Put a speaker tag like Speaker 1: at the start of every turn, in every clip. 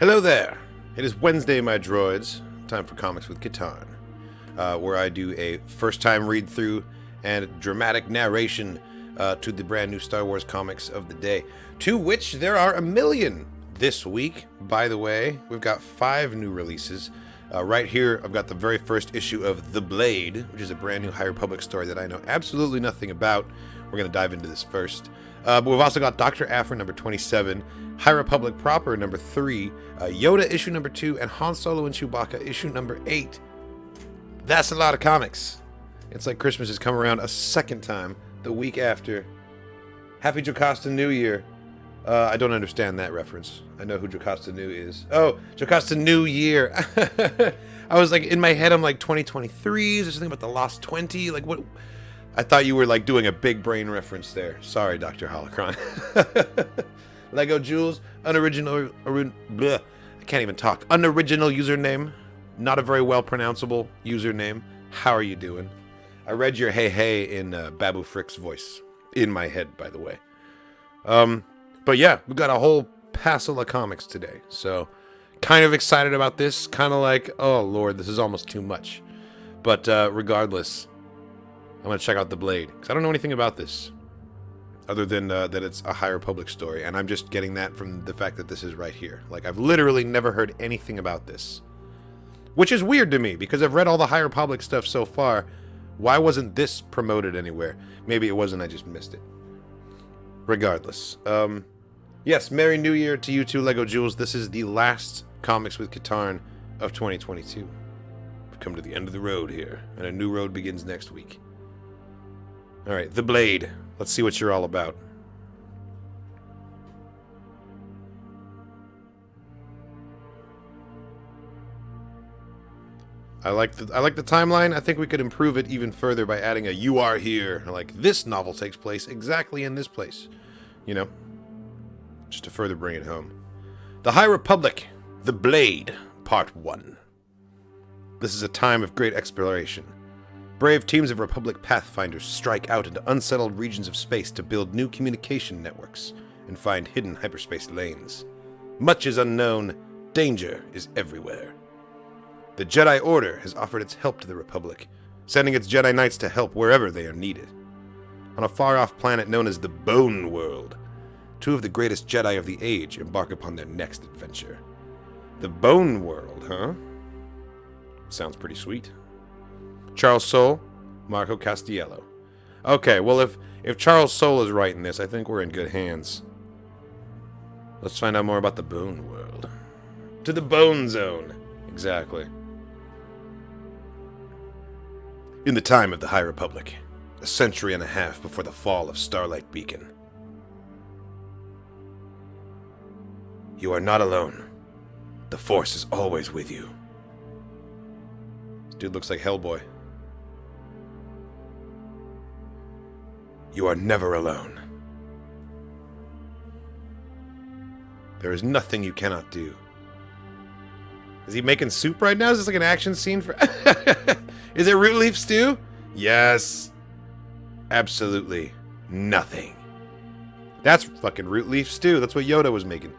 Speaker 1: Hello there. It is Wednesday, my droids. Time for Comics with Katarn, where I do a first-time read-through and dramatic narration to the brand new Star Wars comics of the day, to which there are a million this week. By the way, we've got 5 new releases. Right here, I've got the very first issue of The Blade, which is a brand new High Republic story that I know absolutely nothing about. We're going to dive into this first. But we've also got Dr. Aphra number 27, High Republic proper number 3, Yoda issue number 2, and Han Solo and Chewbacca issue number 8. That's a lot of comics. It's like Christmas has come around a second time the week after. Happy Jocasta New Year. I don't understand that reference. I know who Jocasta New is. Oh, Jocasta New Year. I was like, in my head, I'm like 2023. Is there something about the Lost 20? Like, what? I thought you were like doing a big brain reference there. Sorry, Dr. Holocron. Lego Jules, unoriginal, bleh, I can't even talk. Unoriginal username, not a very well pronounceable username. How are you doing? I read your hey in Babu Frick's voice in my head, by the way. But yeah, we've got a whole passel of comics today, so kind of excited about this. Kind of like, oh lord, this is almost too much. But regardless, I'm going to check out The Blade, because I don't know anything about this, other than that it's a High Republic story, and I'm just getting that from the fact that this is right here. Like, I've literally never heard anything about this, which is weird to me, because I've read all the High Republic stuff so far. Why wasn't this promoted anywhere? Maybe it wasn't, I just missed it. Regardless. Yes, Merry New Year to you too, Lego Jules. This is the last Comics with Katarn of 2022. We've come to the end of the road here, and a new road begins next week. Alright, The Blade. Let's see what you're all about. I like the timeline. I think we could improve it even further by adding a "you are here." Like, this novel takes place exactly in this place. You know? Just to further bring it home. The High Republic. The Blade. Part 1. This is a time of great exploration. Brave teams of Republic Pathfinders strike out into unsettled regions of space to build new communication networks and find hidden hyperspace lanes. Much is unknown. Danger is everywhere. The Jedi Order has offered its help to the Republic, sending its Jedi Knights to help wherever they are needed. On a far-off planet known as the Bone World, 2 of the greatest Jedi of the age embark upon their next adventure. The Bone World, huh? Sounds pretty sweet. Charles Soule, Marco Castiello. Okay, well, if Charles Soule is writing this, I think we're in good hands. Let's find out more about the Bone World. To the Bone Zone. Exactly. In the time of the High Republic, a century and a half before the fall of Starlight Beacon. You are not alone. The Force is always with you. This dude looks like Hellboy. You are never alone. There is nothing you cannot do. Is he making soup right now? Is this like an action scene for... Is it root leaf stew? Yes. Absolutely nothing. That's fucking root leaf stew. That's what Yoda was making.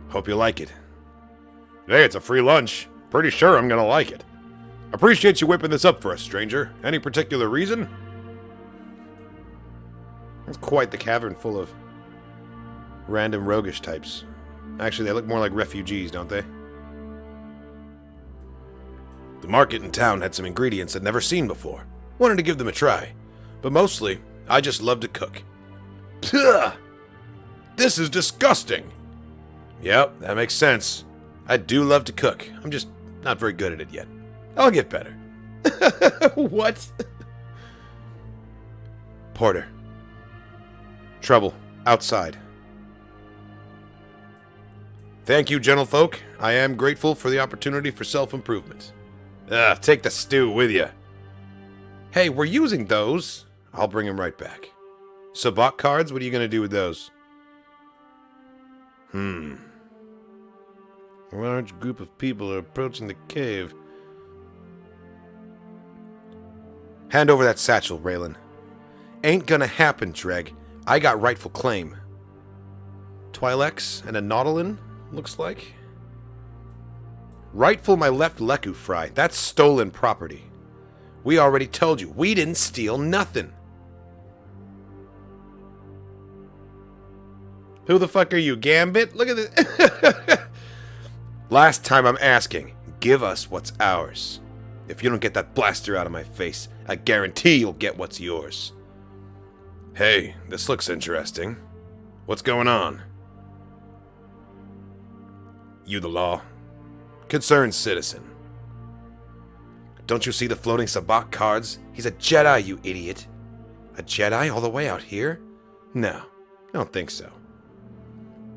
Speaker 1: Hope you like it. Hey, it's a free lunch. Pretty sure I'm gonna like it. Appreciate you whipping this up for us, stranger. Any particular reason? That's quite the cavern full of random roguish types. Actually, they look more like refugees, don't they? The market in town had some ingredients I'd never seen before. Wanted to give them a try. But mostly, I just love to cook. Ugh! This is disgusting! Yep, that makes sense. I do love to cook. I'm just not very good at it yet. I'll get better. What? Porter. Trouble. Outside. Thank you, gentlefolk. I am grateful for the opportunity for self-improvement. Take the stew with you. Hey, we're using those. I'll bring him right back. Sabacc cards? What are you going to do with those? A large group of people are approaching the cave. Hand over that satchel, Raylan. Ain't gonna happen, Dreg. I got rightful claim. Twi'leks and a Nautilin? looks like. Rightful my left Leku fry. That's stolen property. We already told you. We didn't steal nothing. Who the fuck are you, Gambit? Look at this. Last time I'm asking, give us what's ours. If you don't get that blaster out of my face, I guarantee you'll get what's yours. Hey, this looks interesting. What's going on? You the law? Concerned citizen. Don't you see the floating sabacc cards? He's a Jedi, you idiot. A Jedi all the way out here? No, I don't think so.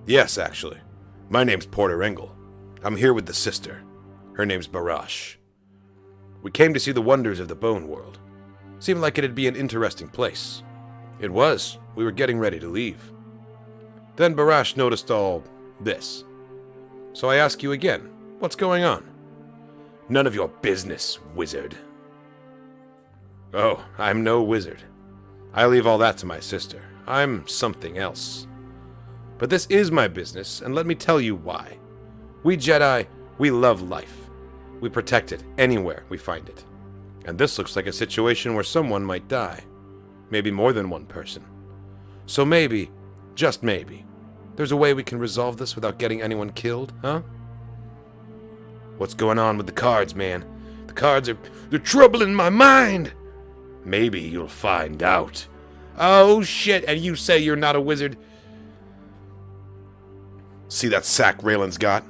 Speaker 1: Yes, actually. My name's Porter Engel. I'm here with the sister. Her name's Barash. We came to see the wonders of the Bone World. Seemed like it'd be an interesting place. It was. We were getting ready to leave. Then Barash noticed all this. So I ask you again, what's going on? None of your business, wizard. Oh, I'm no wizard. I leave all that to my sister. I'm something else. But this is my business, and let me tell you why. We Jedi, we love life. We protect it anywhere we find it. And this looks like a situation where someone might die. Maybe more than one person. So maybe, just maybe, there's a way we can resolve this without getting anyone killed, huh? What's going on with the cards, man? The cards they're troubling my mind. Maybe you'll find out. Oh shit, and you say you're not a wizard? See that sack Raylan's got?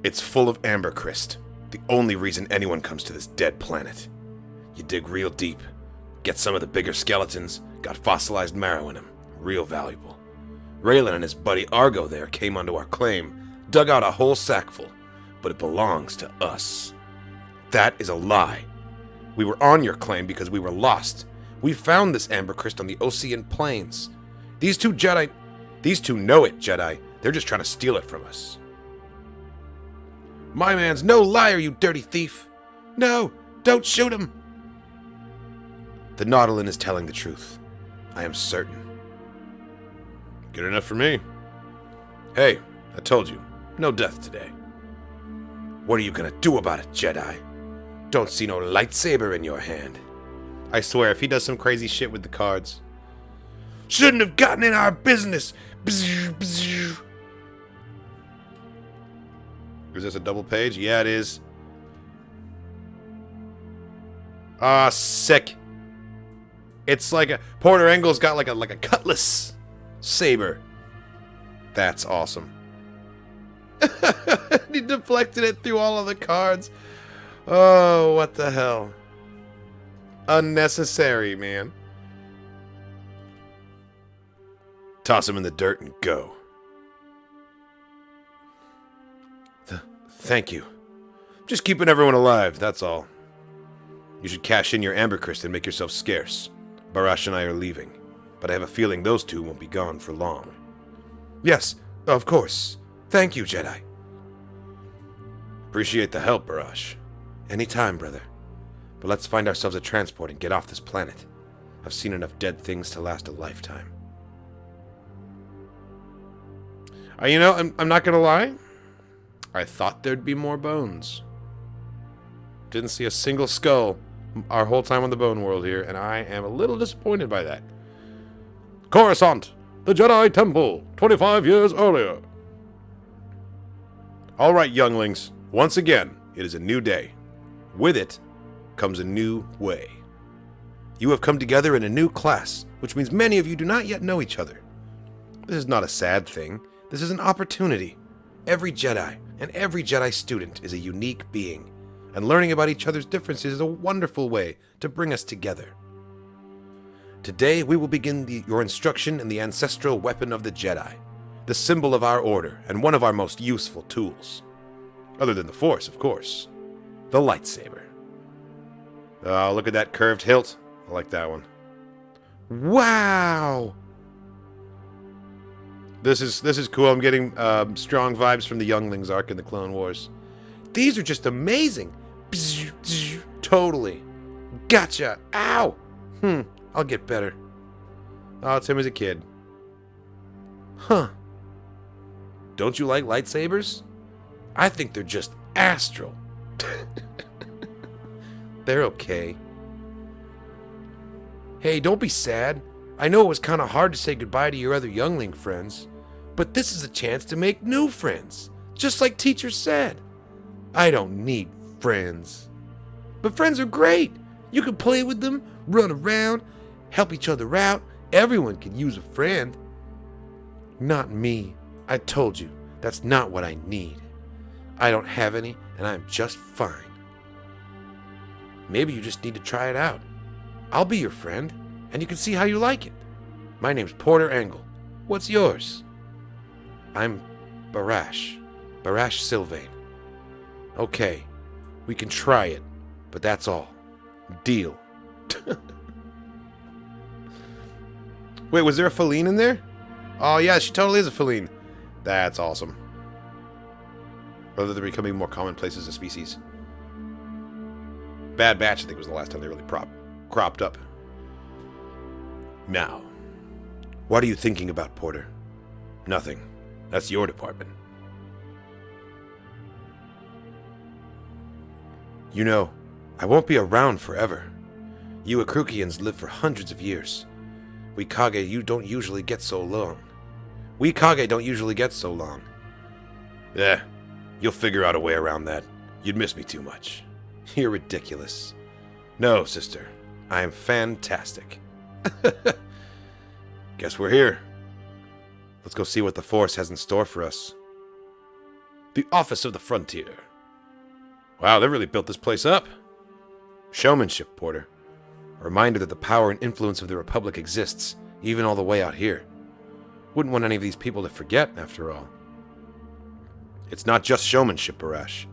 Speaker 1: It's full of ambercrystal. The only reason anyone comes to this dead planet. You dig real deep, get some of the bigger skeletons, got fossilized marrow in them. Real valuable. Raylan and his buddy Argo there came onto our claim, dug out a whole sackful, but it belongs to us. That is a lie. We were on your claim because we were lost. We found this ambercrystal on the Ocean Plains. These two know it, Jedi. They're just trying to steal it from us. My man's no liar, you dirty thief. No, don't shoot him. The Nautilin is telling the truth. I am certain. Good enough for me. Hey, I told you, no death today. What are you gonna do about it, Jedi? Don't see no lightsaber in your hand. I swear, if he does some crazy shit with the cards. Shouldn't have gotten in our business. Bzz, bzz. Is this a double page? Yeah, it is. Ah, sick. It's like a Porter Engel's got like a cutlass saber. That's awesome. He deflected it through all of the cards. Oh, what the hell? Unnecessary, man. Toss him in the dirt and go. Thank you. Just keeping everyone alive, that's all. You should cash in your ambercrystal and make yourself scarce. Barash and I are leaving, but I have a feeling those two won't be gone for long. Yes, of course. Thank you, Jedi. Appreciate the help, Barash. Anytime, brother. But let's find ourselves a transport and get off this planet. I've seen enough dead things to last a lifetime. You know, I'm not gonna lie. I thought there'd be more bones. Didn't see a single skull our whole time on the Bone World here, and I am a little disappointed by that. Coruscant, the Jedi Temple, 25 years earlier. All right, younglings. Once again, it is a new day. With it comes a new way. You have come together in a new class, which means many of you do not yet know each other. This is not a sad thing. This is an opportunity. Every Jedi and every Jedi student is a unique being, and learning about each other's differences is a wonderful way to bring us together. Today we will begin your instruction in the ancestral weapon of the Jedi, the symbol of our order and one of our most useful tools. Other than the Force, of course. The lightsaber. Oh, look at that curved hilt. I like that one. Wow! This is cool. I'm getting strong vibes from the Younglings arc in the Clone Wars. These are just amazing. Totally. Gotcha. Ow! I'll get better. Oh, it's him as a kid. Huh. Don't you like lightsabers? I think they're just astral. They're okay. Hey, don't be sad. I know it was kind of hard to say goodbye to your other youngling friends, but this is a chance to make new friends, just like teacher said. I don't need friends. But friends are great. You can play with them, run around, help each other out. Everyone can use a friend. Not me. I told you, that's not what I need. I don't have any, and I'm just fine. Maybe you just need to try it out. I'll be your friend, and you can see how you like it. My name's Porter Engel. What's yours? I'm Barash Sylvain. Okay, we can try it, but that's all. Deal. Wait, was there a Feline in there? Oh yeah, she totally is a Feline. That's awesome. Whether they're becoming more commonplace as a species. Bad Batch, I think, was the last time they really cropped up. Now, what are you thinking about, Porter? Nothing. That's your department. You know, I won't be around forever. You Akrukians live for hundreds of years. We Kage don't usually get so long. Yeah, you'll figure out a way around that. You'd miss me too much. You're ridiculous. No, sister. I am fantastic. Guess we're here. Let's go see what the Force has in store for us. The Office of the Frontier. Wow, they really built this place up. Showmanship, Porter. A reminder that the power and influence of the Republic exists, even all the way out here. Wouldn't want any of these people to forget, after all. It's not just showmanship, Barash.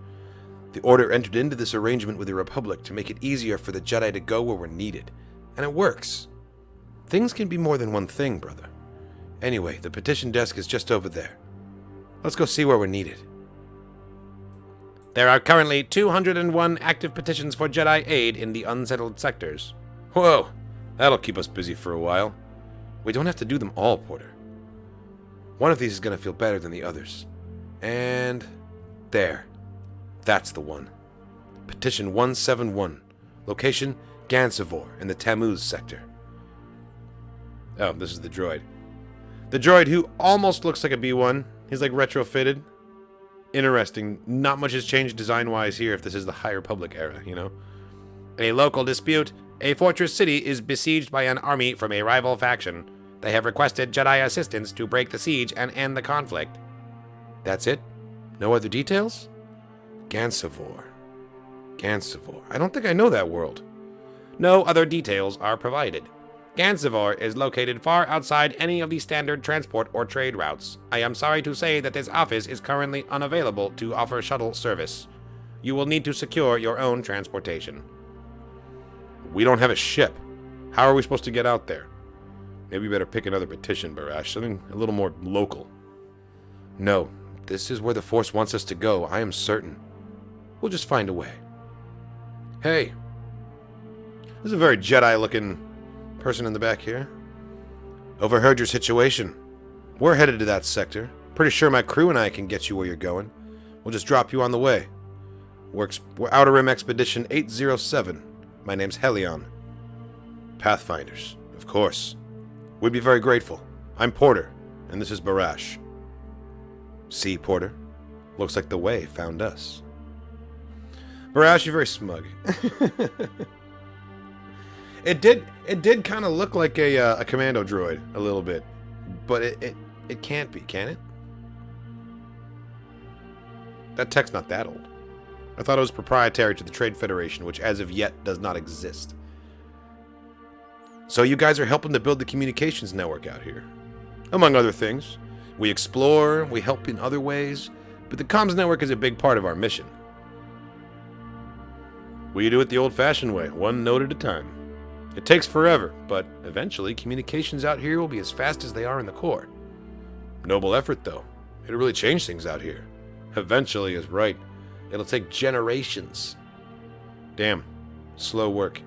Speaker 1: The Order entered into this arrangement with the Republic to make it easier for the Jedi to go where we're needed. And it works. Things can be more than one thing, brother. Anyway, the petition desk is just over there. Let's go see where we're needed. There are currently 201 active petitions for Jedi aid in the unsettled sectors. Whoa, that'll keep us busy for a while. We don't have to do them all, Porter. One of these is going to feel better than the others. And there. That's the one. Petition 171. Location, Gansivor in the Tammuz sector. Oh, this is the droid. The droid who almost looks like a B1. He's like retrofitted. Interesting. Not much has changed design-wise here if this is the High Republic era, you know? A local dispute. A fortress city is besieged by an army from a rival faction. They have requested Jedi assistance to break the siege and end the conflict. That's it? No other details? Gansivor. I don't think I know that world. No other details are provided. Gansivor is located far outside any of the standard transport or trade routes. I am sorry to say that this office is currently unavailable to offer shuttle service. You will need to secure your own transportation. We don't have a ship. How are we supposed to get out there? Maybe you better pick another petition, Barash. Something a little more local. No, this is where the Force wants us to go, I am certain. We'll just find a way. Hey. This is a very Jedi-looking person in the back here. Overheard your situation. We're headed to that sector. Pretty sure my crew and I can get you where you're going. We'll just drop you on the way. We're Outer Rim Expedition 807. My name's Helion. Pathfinders, of course. We'd be very grateful. I'm Porter, and this is Barash. See, Porter? Looks like the way found us. Barash, you're very smug. It did kind of look like a commando droid a little bit, but it can't be, can it? That tech's not that old. I thought it was proprietary to the Trade Federation, which as of yet does not exist. So you guys are helping to build the communications network out here. Among other things, we explore, we help in other ways, but the comms network is a big part of our mission. We do it the old-fashioned way, one note at a time. It takes forever, but eventually communications out here will be as fast as they are in the core. Noble effort, though. It'll really change things out here. Eventually is right. It'll take generations. Damn. Slow work.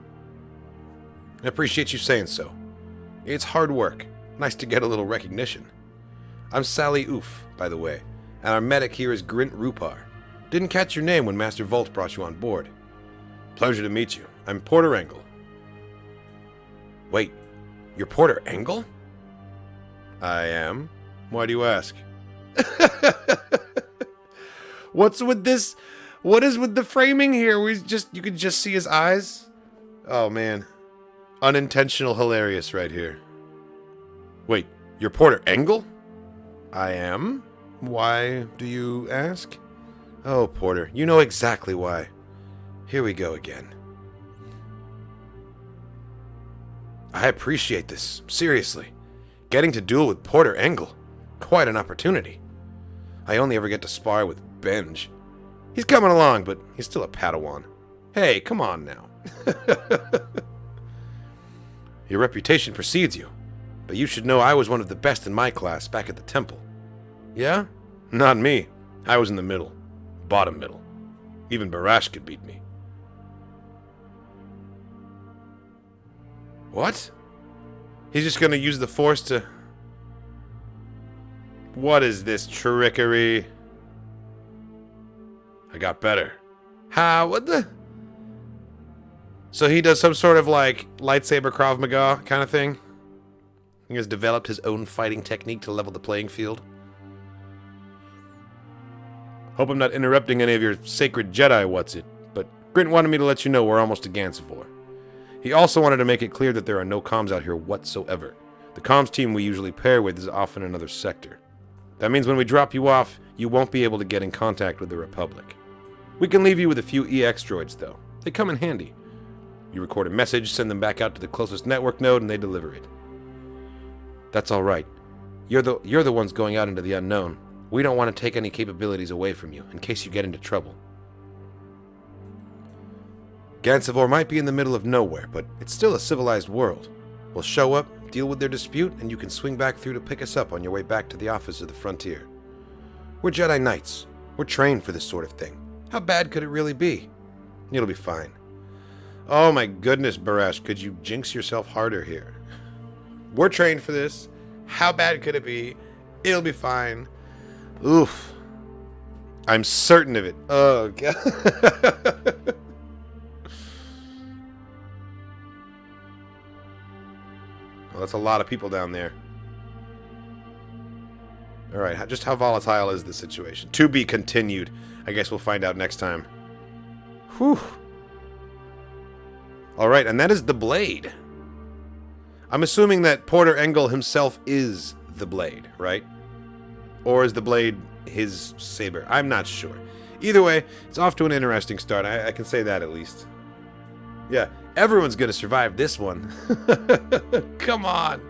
Speaker 1: I appreciate you saying so. It's hard work. Nice to get a little recognition. I'm Sally Oof, by the way, and our medic here is Grint Rupar. Didn't catch your name when Master Volt brought you on board. Pleasure to meet you. I'm Porter Engle. Wait, you're Porter Engle? I am. Why do you ask? What's with this? What is with the framing here? You could just see his eyes. Oh man. Unintentional hilarious right here. Wait, you're Porter Engle? I am. Why do you ask? Oh, Porter, you know exactly why. Here we go again. I appreciate this, seriously. Getting to duel with Porter Engle. Quite an opportunity. I only ever get to spar with Benj. He's coming along, but he's still a Padawan. Hey, come on now. Your reputation precedes you, but you should know I was one of the best in my class back at the temple. Yeah? Not me. I was in the middle. Bottom middle. Even Barash could beat me. What? He's just gonna use the Force to... What is this trickery? I got better. Ha, what the... So he does some sort of like lightsaber Krav Maga kind of thing? He has developed his own fighting technique to level the playing field? Hope I'm not interrupting any of your sacred Jedi what's-it, but Grint wanted me to let you know we're almost to Gansevoor. He also wanted to make it clear that there are no comms out here whatsoever. The comms team we usually pair with is off in another sector. That means when we drop you off, you won't be able to get in contact with the Republic. We can leave you with a few EX droids, though. They come in handy. You record a message, send them back out to the closest network node, and they deliver it. That's all right. You're the ones going out into the unknown. We don't want to take any capabilities away from you, in case you get into trouble. Gansevoor might be in the middle of nowhere, but it's still a civilized world. We'll show up, deal with their dispute, and you can swing back through to pick us up on your way back to the office of the Frontier. We're Jedi Knights. We're trained for this sort of thing. How bad could it really be? It'll be fine. Oh my goodness, Barash, could you jinx yourself harder here? We're trained for this. How bad could it be? It'll be fine. Oof. I'm certain of it. Oh, God. Well, that's a lot of people down there. Alright, just how volatile is the situation? To be continued. I guess we'll find out next time. Whew. Alright, and that is the Blade. I'm assuming that Porter Engle himself is the Blade, right? Or is the Blade his saber? I'm not sure. Either way, it's off to an interesting start. I can say that at least. Yeah, everyone's gonna survive this one. Come on.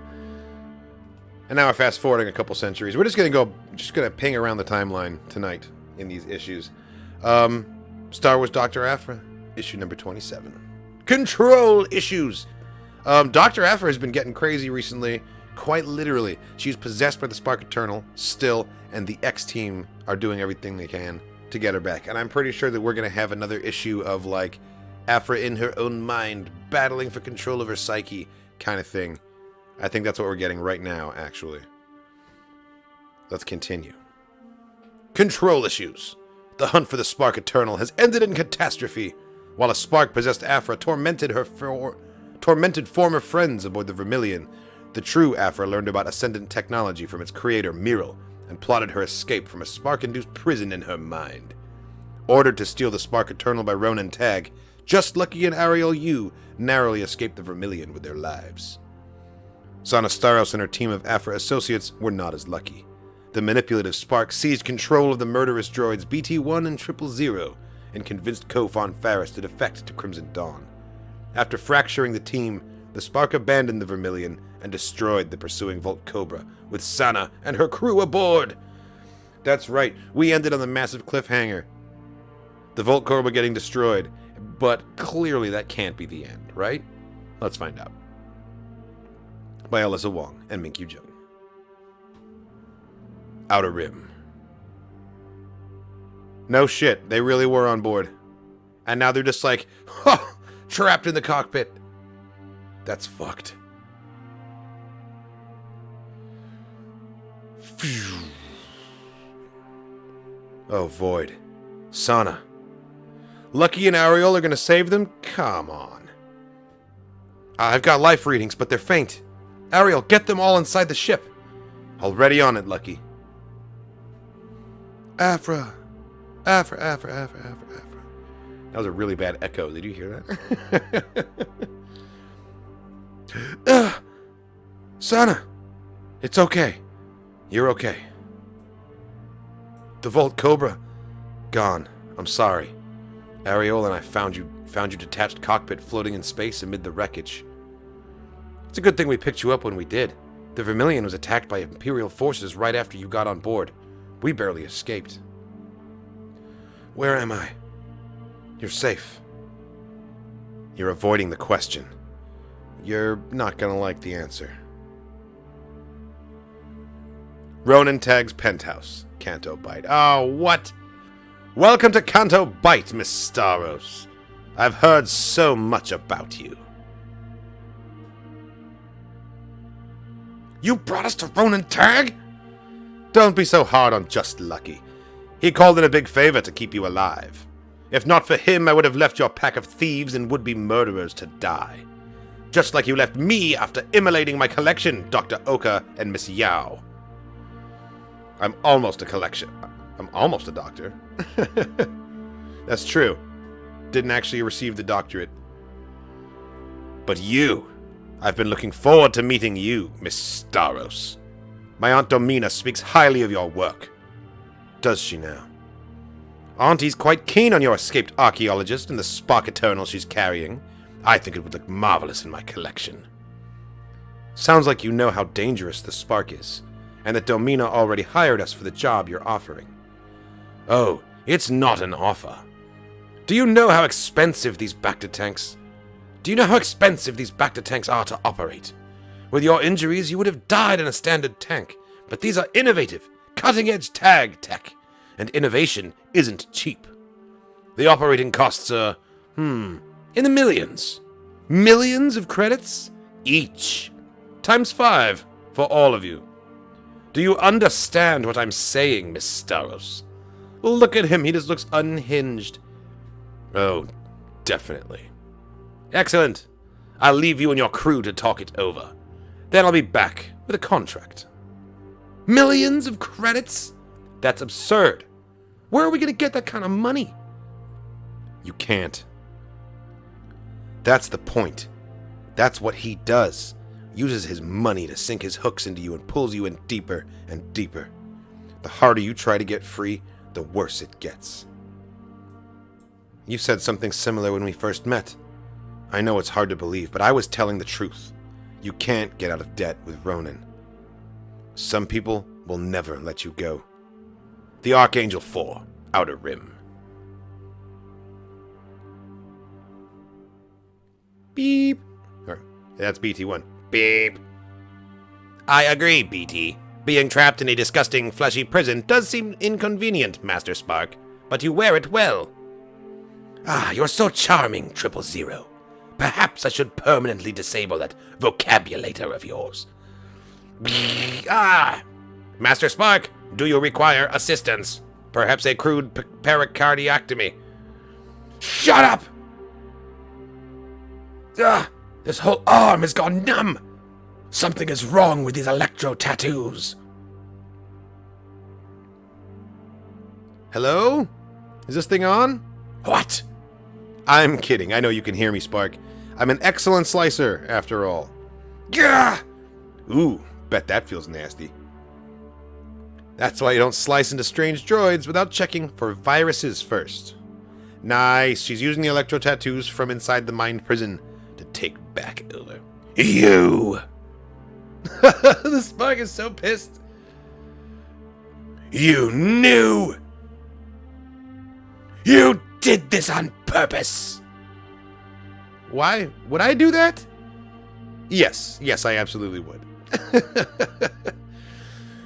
Speaker 1: And now we're fast forwarding a couple centuries. We're just gonna ping around the timeline tonight in these issues. Star Wars Dr. Aphra, issue number 27. Control issues. Dr. Aphra has been getting crazy recently. Quite literally. She's possessed by the Spark Eternal still, and the X-Team are doing everything they can to get her back. And I'm pretty sure that we're going to have another issue of, like, Aphra in her own mind, battling for control of her psyche kind of thing. I think that's what we're getting right now, actually. Let's continue. Control issues. The hunt for the Spark Eternal has ended in catastrophe, while a spark-possessed Aphra tormented former friends aboard the Vermilion. The true Aphra learned about Ascendant technology from its creator, Miral, and plotted her escape from a spark-induced prison in her mind. Ordered to steal the Spark Eternal by Ronan Tag, Just Lucky and Ariel Yu narrowly escaped the Vermilion with their lives. Sana Staros and her team of Aphra associates were not as lucky. The manipulative Spark seized control of the murderous droids BT-1 and 000 and convinced Kofan Faris to defect to Crimson Dawn. After fracturing the team, the Spark abandoned the Vermilion and destroyed the pursuing Volt Cobra, with Sana and her crew aboard. That's right, we ended on the massive cliffhanger. The Volt Cobra getting destroyed, but clearly that can't be the end, right? Let's find out. By Alyssa Wong and Minkyu Jung. Outer Rim. No shit, they really were on board. And now they're just like, ha! Trapped in the cockpit. That's fucked. Oh, Void. Sana. Lucky and Ariel are gonna save them? Come on. I've got life readings, but they're faint. Ariel, get them all inside the ship. Already on it, Lucky. Aphra. Aphra, Aphra, Aphra, Aphra, Aphra. That was a really bad echo. Did you hear that? Sana. It's okay. You're okay. The Volt Cobra. Gone. I'm sorry. Ariel and I found you detached cockpit floating in space amid the wreckage. It's a good thing we picked you up when we did. The Vermilion was attacked by Imperial forces right after you got on board. We barely escaped. Where am I? You're safe. You're avoiding the question. You're not gonna like the answer. Ronan Tag's penthouse. Canto Bite. Oh, what? Welcome to Canto Bite, Miss Staros. I've heard so much about you. You brought us to Ronan Tag? Don't be so hard on Just Lucky. He called in a big favor to keep you alive. If not for him, I would have left your pack of thieves and would-be murderers to die. Just like you left me after immolating my collection, Dr. Oka and Miss Yao. I'm almost a doctor. That's true. Didn't actually receive the doctorate. But you... I've been looking forward to meeting you, Miss Staros. My Aunt Domina speaks highly of your work. Does she now? Auntie's quite keen on your escaped archaeologist and the Spark Eternal she's carrying. I think it would look marvelous in my collection. Sounds like you know how dangerous the Spark is, and that Domina already hired us for the job you're offering. Oh, it's not an offer. Do you know how expensive these Bacta tanks? Do you know how expensive these Bacta tanks are to operate? With your injuries, you would have died in a standard tank, but these are innovative, cutting-edge tag tech, and innovation isn't cheap. The operating costs are, in the millions. Millions of credits? Each. Times 5 for all of you. Do you understand what I'm saying, Miss Staros? Look at him, he just looks unhinged. Oh, definitely. Excellent. I'll leave you and your crew to talk it over. Then I'll be back with a contract. Millions of credits? That's absurd. Where are we going to get that kind of money? You can't. That's the point. That's what he does. Uses his money to sink his hooks into you and pulls you in deeper and deeper. The harder you try to get free, the worse it gets. You said something similar when we first met. I know it's hard to believe, but I was telling the truth. You can't get out of debt with Ronan. Some people will never let you go. The Archangel 4, Outer Rim. Beep. That's BT1. Beep. I agree, BT. Being trapped in a disgusting, fleshy prison does seem inconvenient, Master Spark, but you wear it well. Ah, you're so charming, 000. Perhaps I should permanently disable that vocabulator of yours. Master Spark, do you require assistance? Perhaps a crude pericardiectomy. Shut up! This whole arm has gone numb. Something is wrong with these electro tattoos. Hello? Is this thing on? What? I'm kidding. I know you can hear me, Spark. I'm an excellent slicer, after all. Gah! Ooh, bet that feels nasty. That's why you don't slice into strange droids without checking for viruses first. Nice. She's using the electro tattoos from inside the mind prison to take back over. You! The Spark is so pissed. You knew! You did this on purpose! Why? Would I do that? Yes, I absolutely would.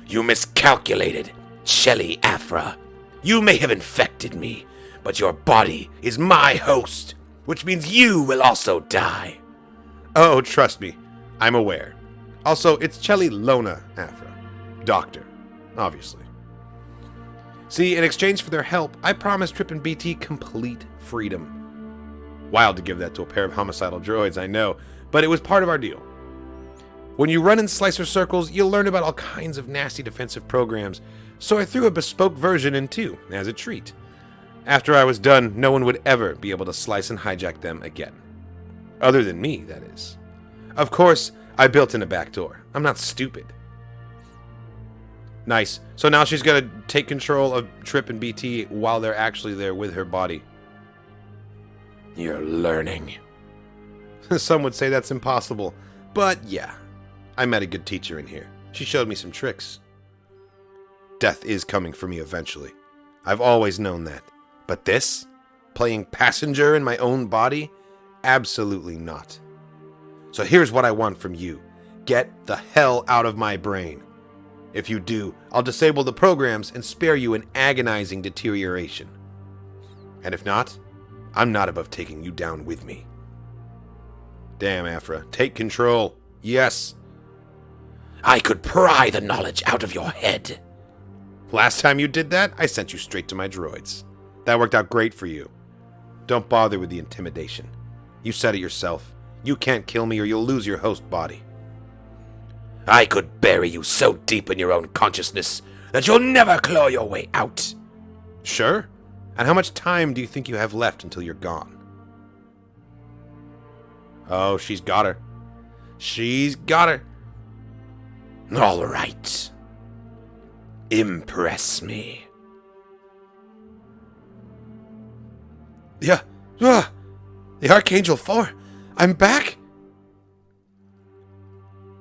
Speaker 1: You miscalculated, Shelly Aphra. You may have infected me, but your body is my host, which means you will also die. Oh, trust me, I'm aware. Also, it's Chelly Lona Aphra. Doctor, obviously. See, in exchange for their help, I promised Trip and BT complete freedom. Wild to give that to a pair of homicidal droids, I know, but it was part of our deal. When you run in slicer circles, you'll learn about all kinds of nasty defensive programs, so I threw a bespoke version in too, as a treat. After I was done, no one would ever be able to slice and hijack them again. Other than me, that is. Of course, I built in a backdoor. I'm not stupid. Nice. So now she's got to take control of Trip and BT while they're actually there with her body. You're learning. Some would say that's impossible. But yeah, I met a good teacher in here. She showed me some tricks. Death is coming for me eventually. I've always known that. But this? Playing passenger in my own body? Absolutely not. So here's what I want from you. Get the hell out of my brain. If you do, I'll disable the programs and spare you an agonizing deterioration. And if not, I'm not above taking you down with me. Damn, Aphra. Take control. Yes. I could pry the knowledge out of your head. Last time you did that, I sent you straight to my droids. That worked out great for you. Don't bother with the intimidation. You said it yourself. You can't kill me or you'll lose your host body. I could bury you so deep in your own consciousness that you'll never claw your way out. Sure. And how much time do you think you have left until you're gone? Oh, she's got her. She's got her. All right. Impress me. Yeah. The Archangel 4. I'm back?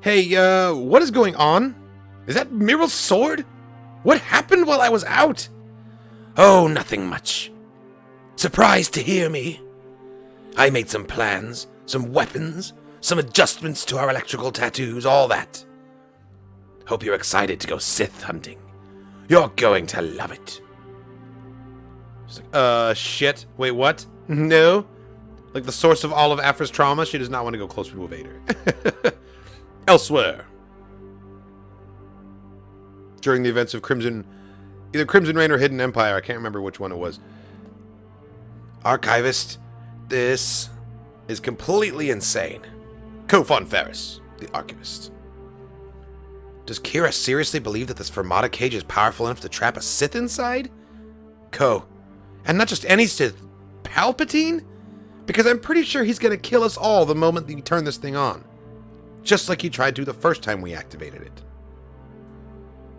Speaker 1: Hey, what is going on? Is that Miral's sword? What happened while I was out? Oh, nothing much. Surprised to hear me? I made some plans, some weapons, some adjustments to our electrical tattoos, all that. Hope you're excited to go Sith hunting. You're going to love it. She's like, shit. Wait, what? No? Like the source of all of Aphra's trauma, she does not want to go closer to a Vader. Elsewhere. During the events of either Crimson Reign or Hidden Empire, I can't remember which one it was. Archivist, this is completely insane. Kofon Ferris, the Archivist. Does Kira seriously believe that this Fermata cage is powerful enough to trap a Sith inside? Ko. And not just any Sith. Palpatine? Because I'm pretty sure he's going to kill us all the moment we turn this thing on. Just like he tried to the first time we activated it.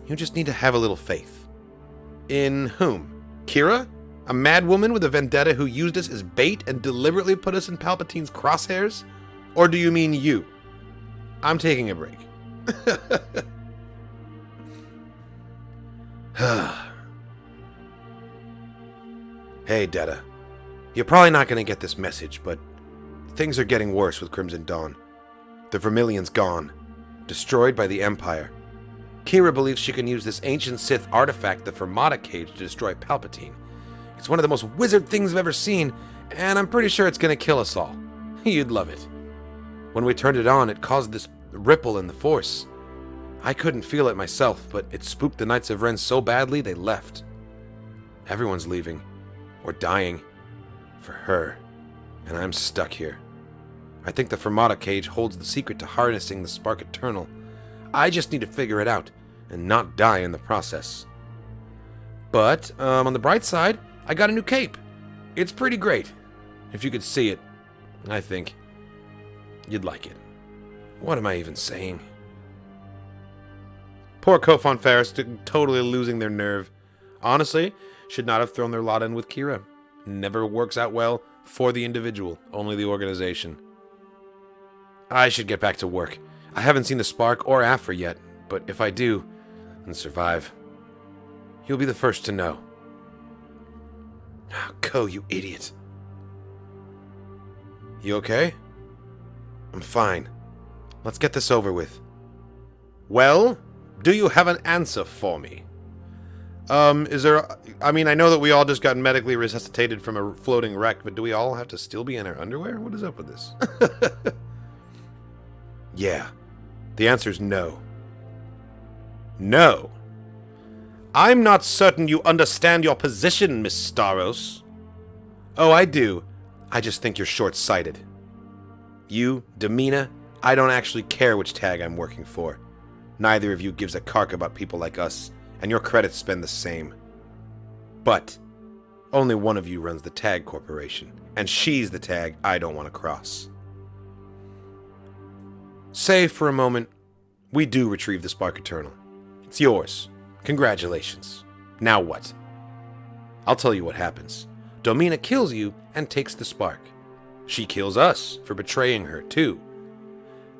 Speaker 1: You just need to have a little faith. In whom? Kira? A mad woman with a vendetta who used us as bait and deliberately put us in Palpatine's crosshairs? Or do you mean you? I'm taking a break. Hey, Detta. You're probably not going to get this message, but things are getting worse with Crimson Dawn. The Vermillion's gone, destroyed by the Empire. Kira believes she can use this ancient Sith artifact, the Fermata cage, to destroy Palpatine. It's one of the most wizard things I've ever seen, and I'm pretty sure it's going to kill us all. You'd love it. When we turned it on, it caused this ripple in the Force. I couldn't feel it myself, but it spooked the Knights of Ren so badly they left. Everyone's leaving, or dying, for her, and I'm stuck here. I think the Fermata cage holds the secret to harnessing the spark eternal. I just need to figure it out, and not die in the process. But, on the bright side, I got a new cape. It's pretty great. If you could see it, I think you'd like it. What am I even saying? Poor Kofon Ferris, totally losing their nerve. Honestly, should not have thrown their lot in with Kira. Never works out well for the individual, only the organization. I should get back to work. I haven't seen the Spark or Aphra yet, but if I do, and survive, you'll be the first to know. Oh, Ko, you idiot. You okay? I'm fine. Let's get this over with. Well, do you have an answer for me? Is there... I mean, I know that we all just got medically resuscitated from a floating wreck, but do we all have to still be in our underwear? What is up with this? Yeah. The answer's no. No. I'm not certain you understand your position, Miss Staros. Oh, I do. I just think you're short-sighted. You, Domina, I don't actually care which tag I'm working for. Neither of you gives a cark about people like us, and your credits spend the same. But only one of you runs the tag corporation, and she's the tag I don't want to cross. Say, for a moment, we do retrieve the Spark Eternal. It's yours. Congratulations. Now what? I'll tell you what happens. Domina kills you and takes the spark. She kills us for betraying her, too.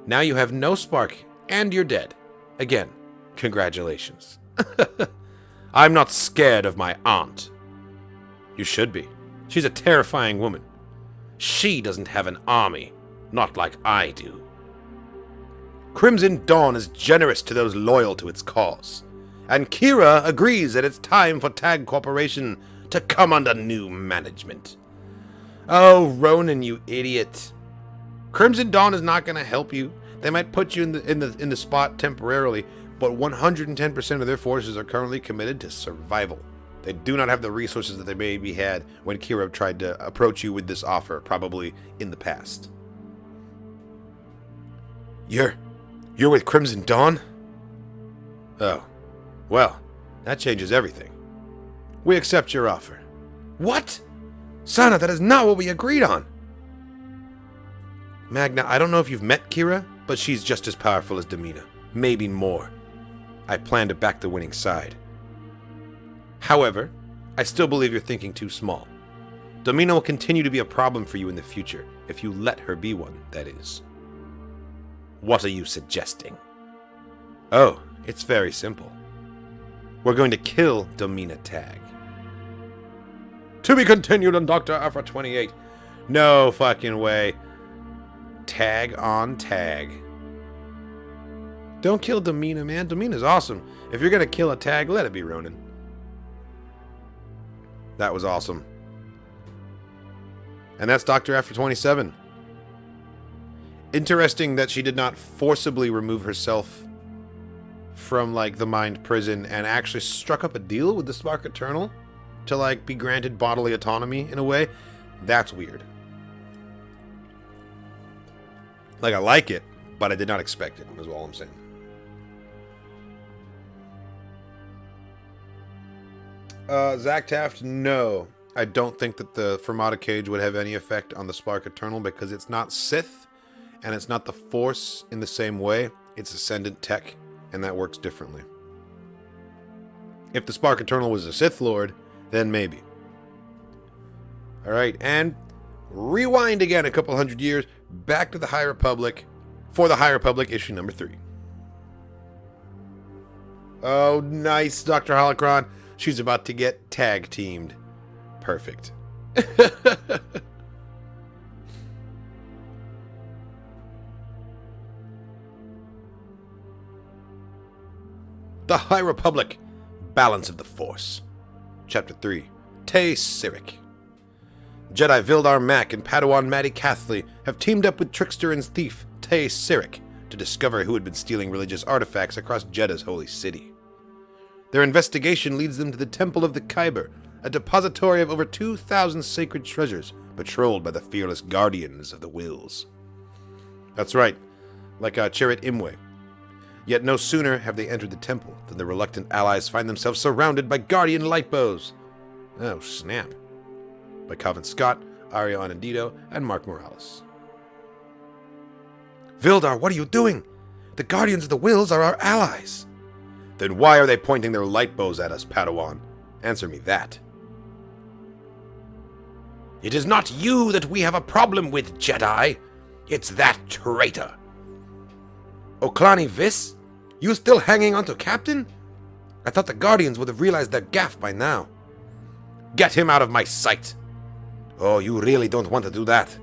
Speaker 1: Now you have no spark, and you're dead. Again, congratulations. I'm not scared of my aunt. You should be. She's a terrifying woman. She doesn't have an army, not like I do. Crimson Dawn is generous to those loyal to its cause, and Kira agrees that it's time for Tag Corporation to come under new management. Oh, Ronan, you idiot. Crimson Dawn is not going to help you. They might put you in the spot temporarily, but 110% of their forces are currently committed to survival. They do not have the resources that they maybe had when Kira tried to approach you with this offer, probably in the past. You're with Crimson Dawn? Oh, well, that changes everything. We accept your offer. What? Sana, that is not what we agreed on. Magna, I don't know if you've met Kira, but she's just as powerful as Domina. Maybe more. I plan to back the winning side. However, I still believe you're thinking too small. Domina will continue to be a problem for you in the future, if you let her be one, that is. What are you suggesting? Oh, it's very simple. We're going to kill Domina Tag. To be continued on Dr. Aphra 28. No fucking way. Tag on tag. Don't kill Domina, man. Domina's awesome. If you're gonna kill a tag, let it be Ronan. That was awesome. And that's Dr. Aphra 27. Interesting that she did not forcibly remove herself from, like, the Mind Prison and actually struck up a deal with the Spark Eternal to, like, be granted bodily autonomy in a way. That's weird. Like, I like it, but I did not expect it, is all I'm saying. Zach Taft, no. I don't think that the Fermata Cage would have any effect on the Spark Eternal because it's not Sith, and it's not the Force in the same way. It's Ascendant tech, and that works differently. If the Spark Eternal was a Sith Lord, then maybe. Alright, and rewind again a couple hundred years, back to the High Republic, for the High Republic issue number 3. Oh, nice, Dr. Holocron. She's about to get tag-teamed. Perfect. The High Republic, Balance of the Force. Chapter 3, Tay Sirik. Jedi Vildar Mack and Padawan Maddie Cathley have teamed up with trickster and thief Tay Sirik to discover who had been stealing religious artifacts across Jedda's holy city. Their investigation leads them to the Temple of the Kyber, a depository of over 2,000 sacred treasures patrolled by the fearless guardians of the Wills. That's right, like Chirrut Imwe. Yet no sooner have they entered the temple than the reluctant allies find themselves surrounded by guardian lightbows. Oh, snap. By Calvin Scott, Aria Anandito, and Mark Morales. Vildar, what are you doing? The Guardians of the Wills are our allies. Then why are they pointing their lightbows at us, Padawan? Answer me that. It is not you that we have a problem with, Jedi. It's that traitor. Oklani Viss? You still hanging on to Captain? I thought the Guardians would have realized their gaffe by now. Get him out of my sight. Oh, you really don't want to do that.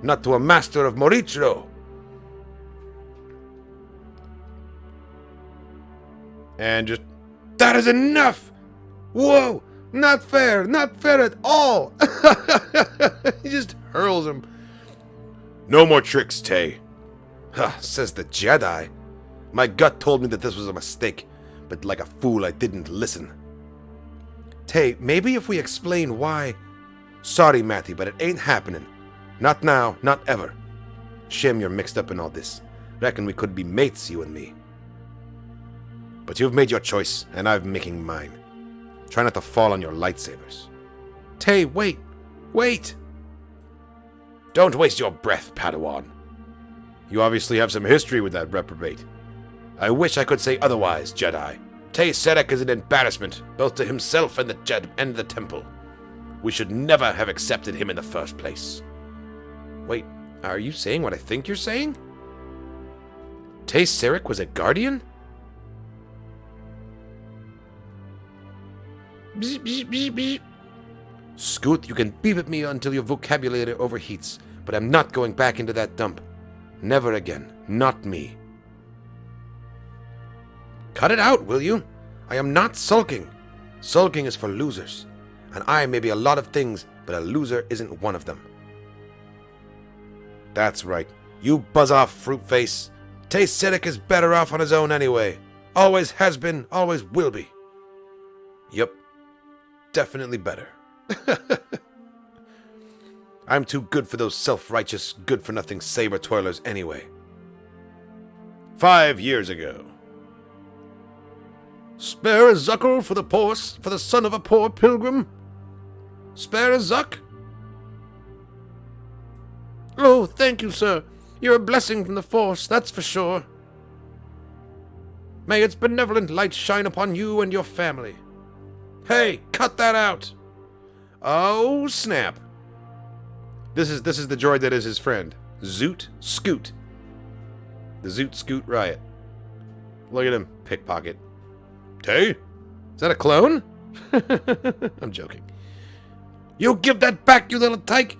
Speaker 1: Not to a master of Morichiro. And just, that is enough! Whoa! Not fair! Not fair at all! He just hurls him. No more tricks, Tay. Says the Jedi. My gut told me that this was a mistake, but like a fool I didn't listen. Tay, maybe if we explain why... Sorry, Matthew, but it ain't happening. Not now, not ever. Shame you're mixed up in all this. Reckon we could be mates, you and me. But you've made your choice, and I'm making mine. Try not to fall on your lightsabers. Tay, wait! Wait! Don't waste your breath, Padawan. You obviously have some history with that reprobate. I wish I could say otherwise, Jedi. Tay Serek is an embarrassment, both to himself and the Temple. We should never have accepted him in the first place. Wait, are you saying what I think you're saying? Tay Serek was a Guardian? Beep, beep, beep, beep. Scoot, you can beep at me until your vocabulary overheats, but I'm not going back into that dump. Never again. Not me. Cut it out, will you? I am not sulking. Sulking is for losers. And I may be a lot of things, but a loser isn't one of them. That's right. You buzz off, fruit face. Tay Serek is better off on his own anyway. Always has been, always will be. Yup. Definitely better. I'm too good for those self-righteous, good-for-nothing saber-twirlers anyway. 5 years ago. Spare a zuckle for the son of a poor pilgrim? Spare a zuck? Oh, thank you, sir. You're a blessing from the Force, that's for sure. May its benevolent light shine upon you and your family. Hey, cut that out! Oh, snap. This is the droid that is his friend. Zoot Scoot. The Zoot Scoot Riot. Look at him, pickpocket. Tay? Is that a clone? I'm joking. You give that back, you little tyke!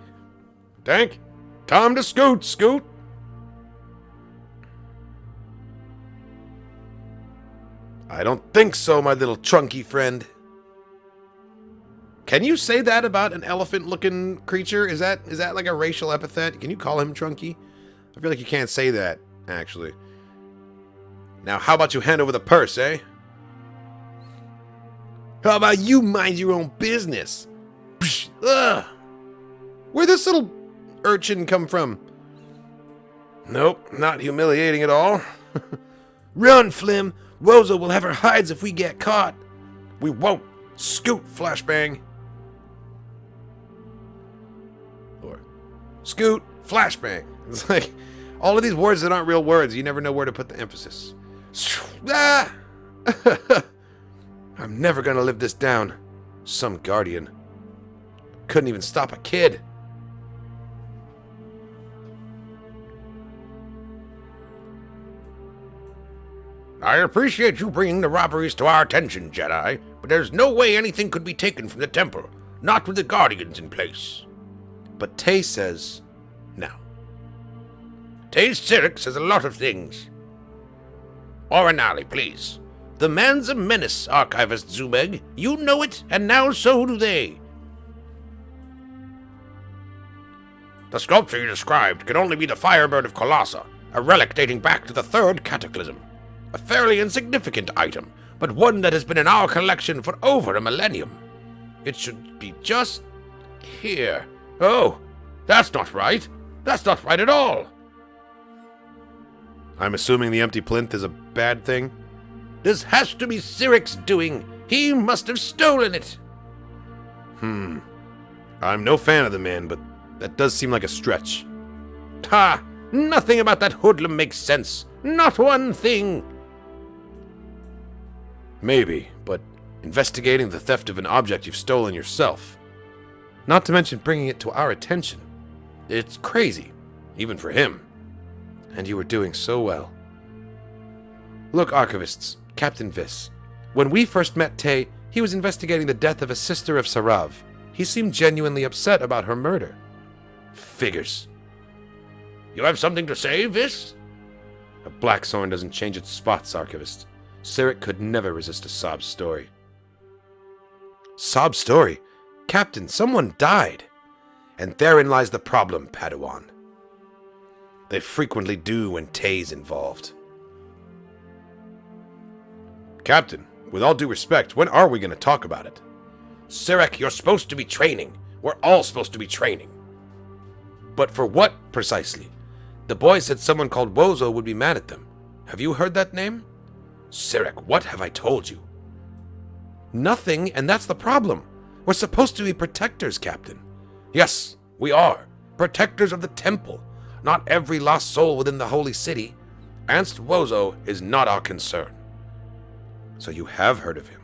Speaker 1: Tank, time to scoot, Scoot! I don't think so, my little trunky friend. Can you say that about an elephant-looking creature? Is that like a racial epithet? Can you call him trunky? I feel like you can't say that, actually. Now, how about you hand over the purse, eh? How about you mind your own business? Psh, ugh. Where'd this little urchin come from? Nope, not humiliating at all. Run, Flim! Wozo will have her hides if we get caught. We won't. Scoot, flashbang. Or scoot, flashbang. It's like all of these words that aren't real words. You never know where to put the emphasis. Ah! I'm never gonna live this down. Some guardian. Couldn't even stop a kid. I appreciate you bringing the robberies to our attention, Jedi, but there's no way anything could be taken from the temple, not with the Guardians in place. But Tay says, no. Tay Serek says a lot of things. Orinali, please. The man's a menace, Archivist Zubeg. You know it, and now so do they. The sculpture you described can only be the Firebird of Colossa, a relic dating back to the Third Cataclysm. A fairly insignificant item, but one that has been in our collection for over a millennium. It should be just here. Oh, that's not right. That's not right at all. I'm assuming the empty plinth is a bad thing? This has to be Serek's doing. He must have stolen it. I'm no fan of the man, but that does seem like a stretch. Ha! Nothing about that hoodlum makes sense. Not one thing. Maybe, but investigating the theft of an object you've stolen yourself. Not to mention bringing it to our attention. It's crazy, even for him. And you were doing so well. Look, Archivists, Captain Viss. When we first met Tay, he was investigating the death of a sister of Sarav. He seemed genuinely upset about her murder. Figures. You have something to say, Viss? A black Sorn doesn't change its spots, Archivist. Serek could never resist a sob story. Sob story? Captain, someone died. And therein lies the problem, Padawan. They frequently do when Tay's involved. Captain, with all due respect, when are we going to talk about it?
Speaker 2: Sirek, you're supposed to be training. We're all supposed to be training.
Speaker 1: But for what, precisely? The boys said someone called Wozo would be mad at them. Have you heard that name?
Speaker 2: Sirek, what have I told you?
Speaker 1: Nothing, and that's the problem. We're supposed to be protectors, Captain.
Speaker 2: Yes, we are. Protectors of the temple. Not every lost soul within the holy city. Anst Wozo is not our concern.
Speaker 1: So you have heard of him?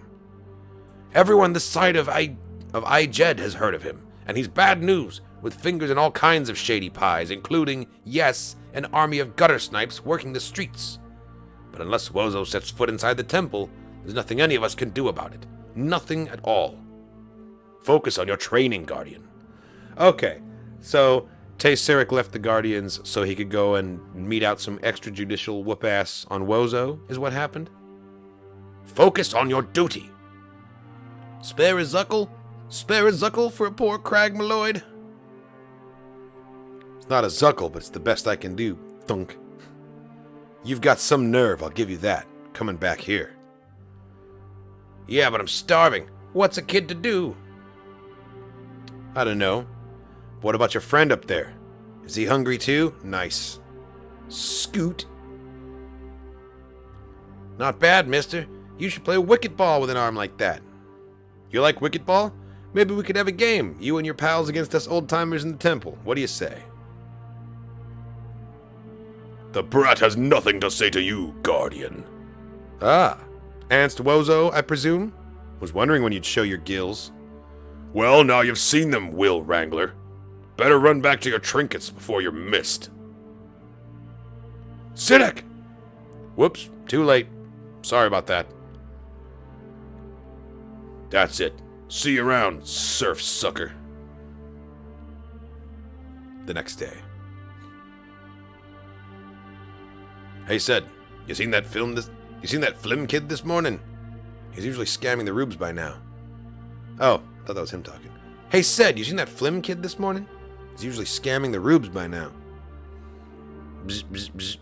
Speaker 2: Everyone this side of Ijed has heard of him, and he's bad news, with fingers in all kinds of shady pies, including, yes, an army of gutter snipes working the streets. But unless Wozo sets foot inside the temple, there's nothing any of us can do about it. Nothing at all. Focus on your training, Guardian.
Speaker 1: Okay, so Sirek left the Guardians so he could go and mete out some extrajudicial whoop-ass on Wozo, is what happened?
Speaker 2: Focus on your duty.
Speaker 1: Spare a zuckle? Spare a zuckle for a poor Crag Malloyd? It's not a zuckle, but it's the best I can do, thunk. You've got some nerve, I'll give you that, coming back here.
Speaker 2: Yeah, but I'm starving. What's a kid to do?
Speaker 1: I don't know. What about your friend up there? Is he hungry too? Nice. Scoot.
Speaker 2: Not bad, mister. You should play wicket ball with an arm like that.
Speaker 1: You like wicket ball? Maybe we could have a game, you and your pals against us old-timers in the temple. What do you say?
Speaker 2: The brat has nothing to say to you, Guardian.
Speaker 1: Ah, Anst Wozo, I presume? Was wondering when you'd show your gills.
Speaker 2: Well, now you've seen them, Will Wrangler. Better run back to your trinkets before you're missed. Sidek!
Speaker 1: Whoops, too late. Sorry about that.
Speaker 2: That's it. See you around, surf sucker.
Speaker 1: The next day.
Speaker 2: Hey, Sid, you seen that flim kid this morning?
Speaker 1: He's usually scamming the rubes by now. Oh, I thought that was him talking. Hey, Sid, you seen that flim kid this morning? He's usually scamming the rubes by now.
Speaker 2: Bzz, bzz, bzz.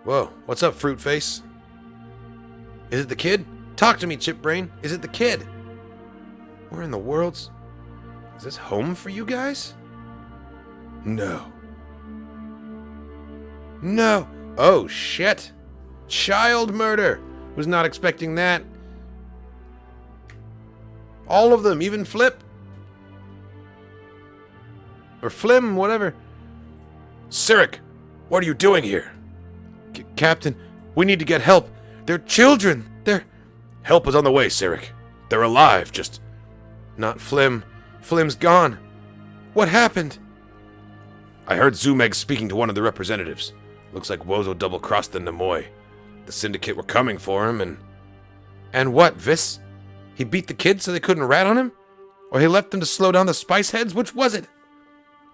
Speaker 1: Whoa, what's up, fruit face? Is it the kid? Talk to me, Chipbrain. Is it the kid? Where in the world's... Is this home for you guys? No. No. Oh, shit. Child murder. Was not expecting that. All of them, even Flip. Or Flim, whatever.
Speaker 2: Sirek, what are you doing here?
Speaker 1: Captain, we need to get help. They're children.
Speaker 2: Help is on the way, Sirek. They're alive, just...
Speaker 1: Not Flim. Flim's gone. What happened?
Speaker 2: I heard Zumeg speaking to one of the representatives. Looks like Wozo double-crossed the Nemoy. The Syndicate were coming for him, and...
Speaker 1: And what, Vis? He beat the kids so they couldn't rat on him? Or he left them to slow down the spice heads? Which was it?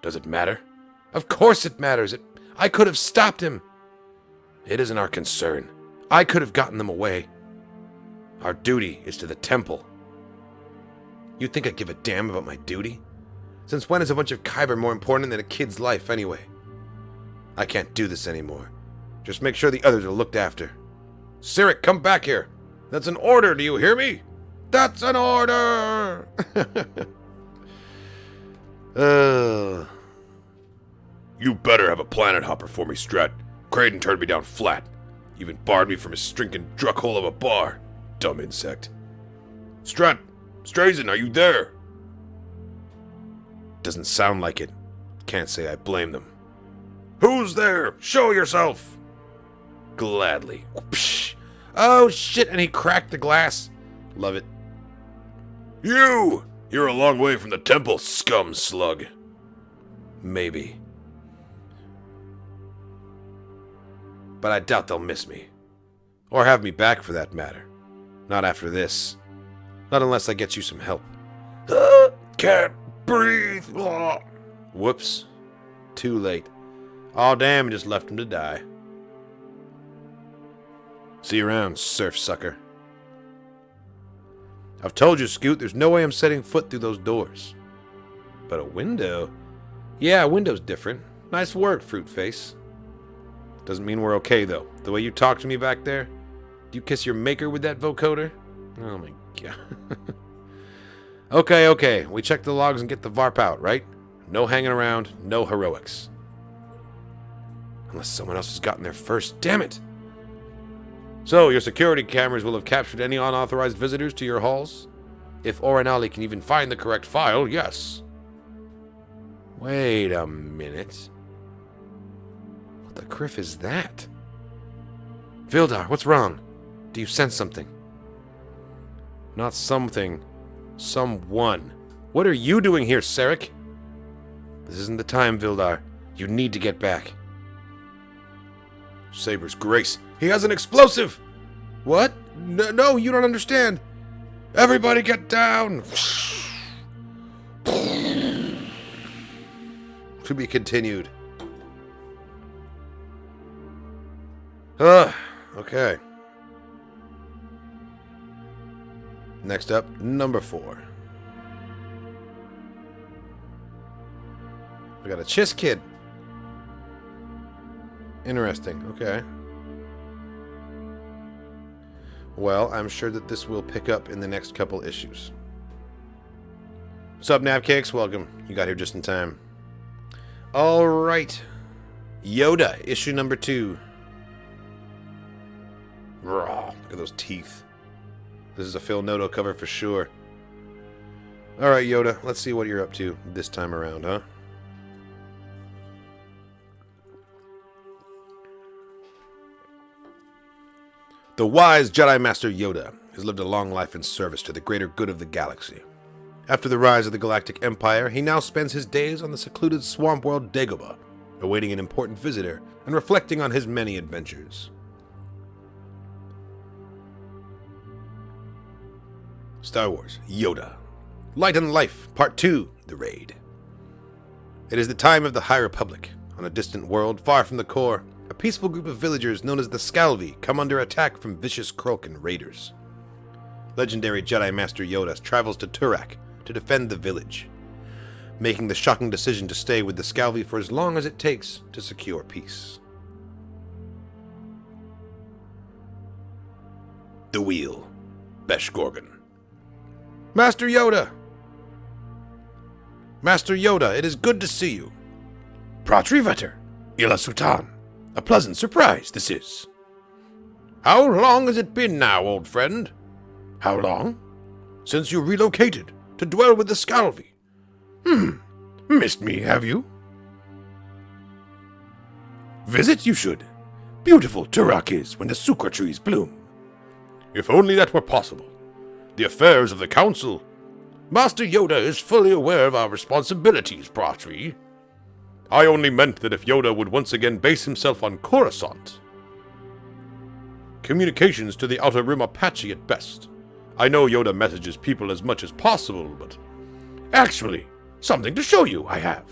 Speaker 2: Does it matter?
Speaker 1: Of course it matters. I could have stopped him.
Speaker 2: It isn't our concern.
Speaker 1: I could have gotten them away.
Speaker 2: Our duty is to the temple.
Speaker 1: You think I give a damn about my duty? Since when is a bunch of Kyber more important than a kid's life, anyway? I can't do this anymore. Just make sure the others are looked after.
Speaker 2: Sirek, come back here. That's an order, do you hear me? That's an order! You better have a planet hopper for me, Strat. Kraden turned me down flat. Even barred me from his stinking druck-hole of a bar. Dumb insect. Strat! Strazen, are you there?
Speaker 1: Doesn't sound like it. Can't say I blame them.
Speaker 2: Who's there? Show yourself!
Speaker 1: Gladly. Psh. Oh, shit, and he cracked the glass. Love it.
Speaker 2: You! You're a long way from the temple, scum slug.
Speaker 1: Maybe. But I doubt they'll miss me. Or have me back, for that matter. Not after this. Not unless I get you some help.
Speaker 2: Can't breathe.
Speaker 1: Whoops. Too late. Aw, damn, I just left him to die. See you around, surf sucker. I've told you, Scoot, there's no way I'm setting foot through those doors. But a window? Yeah, a window's different. Nice work, fruit face. Doesn't mean we're okay, though. The way you talked to me back there,
Speaker 2: Do you kiss your maker with that vocoder? Oh my god. Okay. We check the logs and get the VARP out, right? No hanging around, no heroics. Unless someone else has gotten there first. Damn it! So, your security cameras will have captured any unauthorized visitors to your halls? If Orinali can even find the correct file, yes. Wait a minute. What the criff is that? Vildar, what's wrong? Do you sense something? Not something. Someone. What are you doing here, Sarek? This isn't the time, Vildar. You need to get back. Saber's grace. He has an explosive! What? No, you don't understand. Everybody get down! To be continued. Okay. Next up, number 4. We got a Chiss kid. Interesting, okay. Well, I'm sure that this will pick up in the next couple issues. What's up, Napcakes? Welcome. You got here just in time. Alright. Yoda, issue number 2. Raw. Look at those teeth. This is a Phil Noto cover for sure. Alright, Yoda, let's see what you're up to this time around, huh? The wise Jedi Master Yoda has lived a long life in service to the greater good of the galaxy. After the rise of the Galactic Empire, he now spends his days on the secluded swamp world Dagobah, awaiting an important visitor and reflecting on his many adventures. Star Wars Yoda. Light and Life, Part 2, The Raid. It is the time of the High Republic. On a distant world, far from the core, a peaceful group of villagers known as the Scalvi come under attack from vicious Krogan raiders. Legendary Jedi Master Yoda travels to Turak to defend the village, making the shocking decision to stay with the Scalvi for as long as it takes to secure peace. The Wheel, Besh Gorgon. Master Yoda! Master Yoda, it is good to see you. Pratrivetter, Ila Sultan. A pleasant surprise, this is. How long has it been now, old friend? How long? Since you relocated to dwell with the Scalvi. Missed me, have you? Visit you should. Beautiful Turak is when the Sukra trees bloom. If only that were possible. The affairs of the Council. Master Yoda is fully aware of our responsibilities, Pratri. I only meant that if Yoda would once again base himself on Coruscant. Communications to the Outer Rim are patchy at best. I know Yoda messages people as much as possible, but... Actually, something to show you, I have.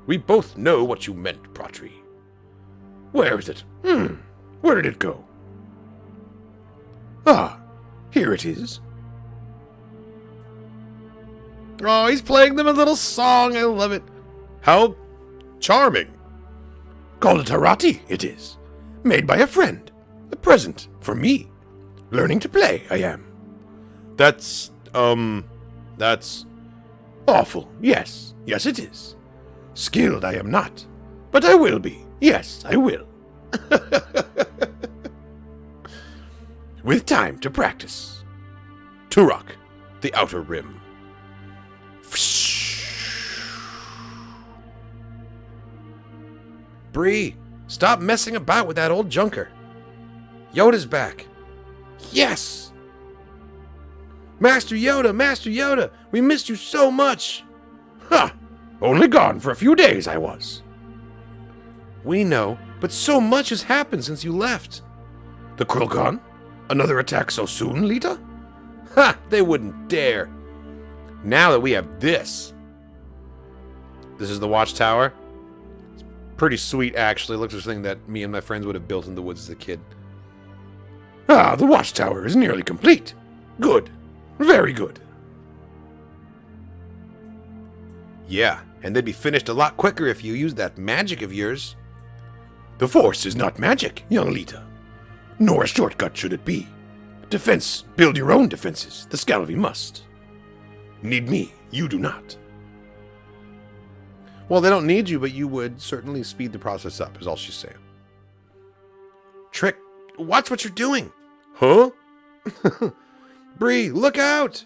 Speaker 2: We both know what you meant, Pratri. Where is it? Where did it go? Ah, here it is. Oh, he's playing them a little song. I love it. How charming. Called a Tarati, it is. Made by a friend. A present for me. Learning to play, I am. That's awful. Yes, it is. Skilled I am not. But I will be. Yes, I will. With time to practice. Turok, the Outer Rim. Bree, stop messing about with that old junker. Yoda's back. Yes! Master Yoda, we missed you so much. Ha! Only gone for a few days I was. We know, but so much has happened since you left. The Krill gone? Another attack so soon, Lita? Ha! They wouldn't dare. Now that we have this. This is the watchtower. It's pretty sweet, actually. It looks like something that me and my friends would have built in the woods as a kid. Ah, the watchtower is nearly complete. Good. Very good. Yeah, and they'd be finished a lot quicker if you used that magic of yours. The Force is not magic, young Lita. Nor a shortcut should it be. Defense, build your own defenses. The Scalvi must. Need me, you do not.
Speaker 1: Well, they don't need you, but you would certainly speed the process up, is all she's saying.
Speaker 2: Trick, watch what you're doing.
Speaker 1: Huh? Bree, look out!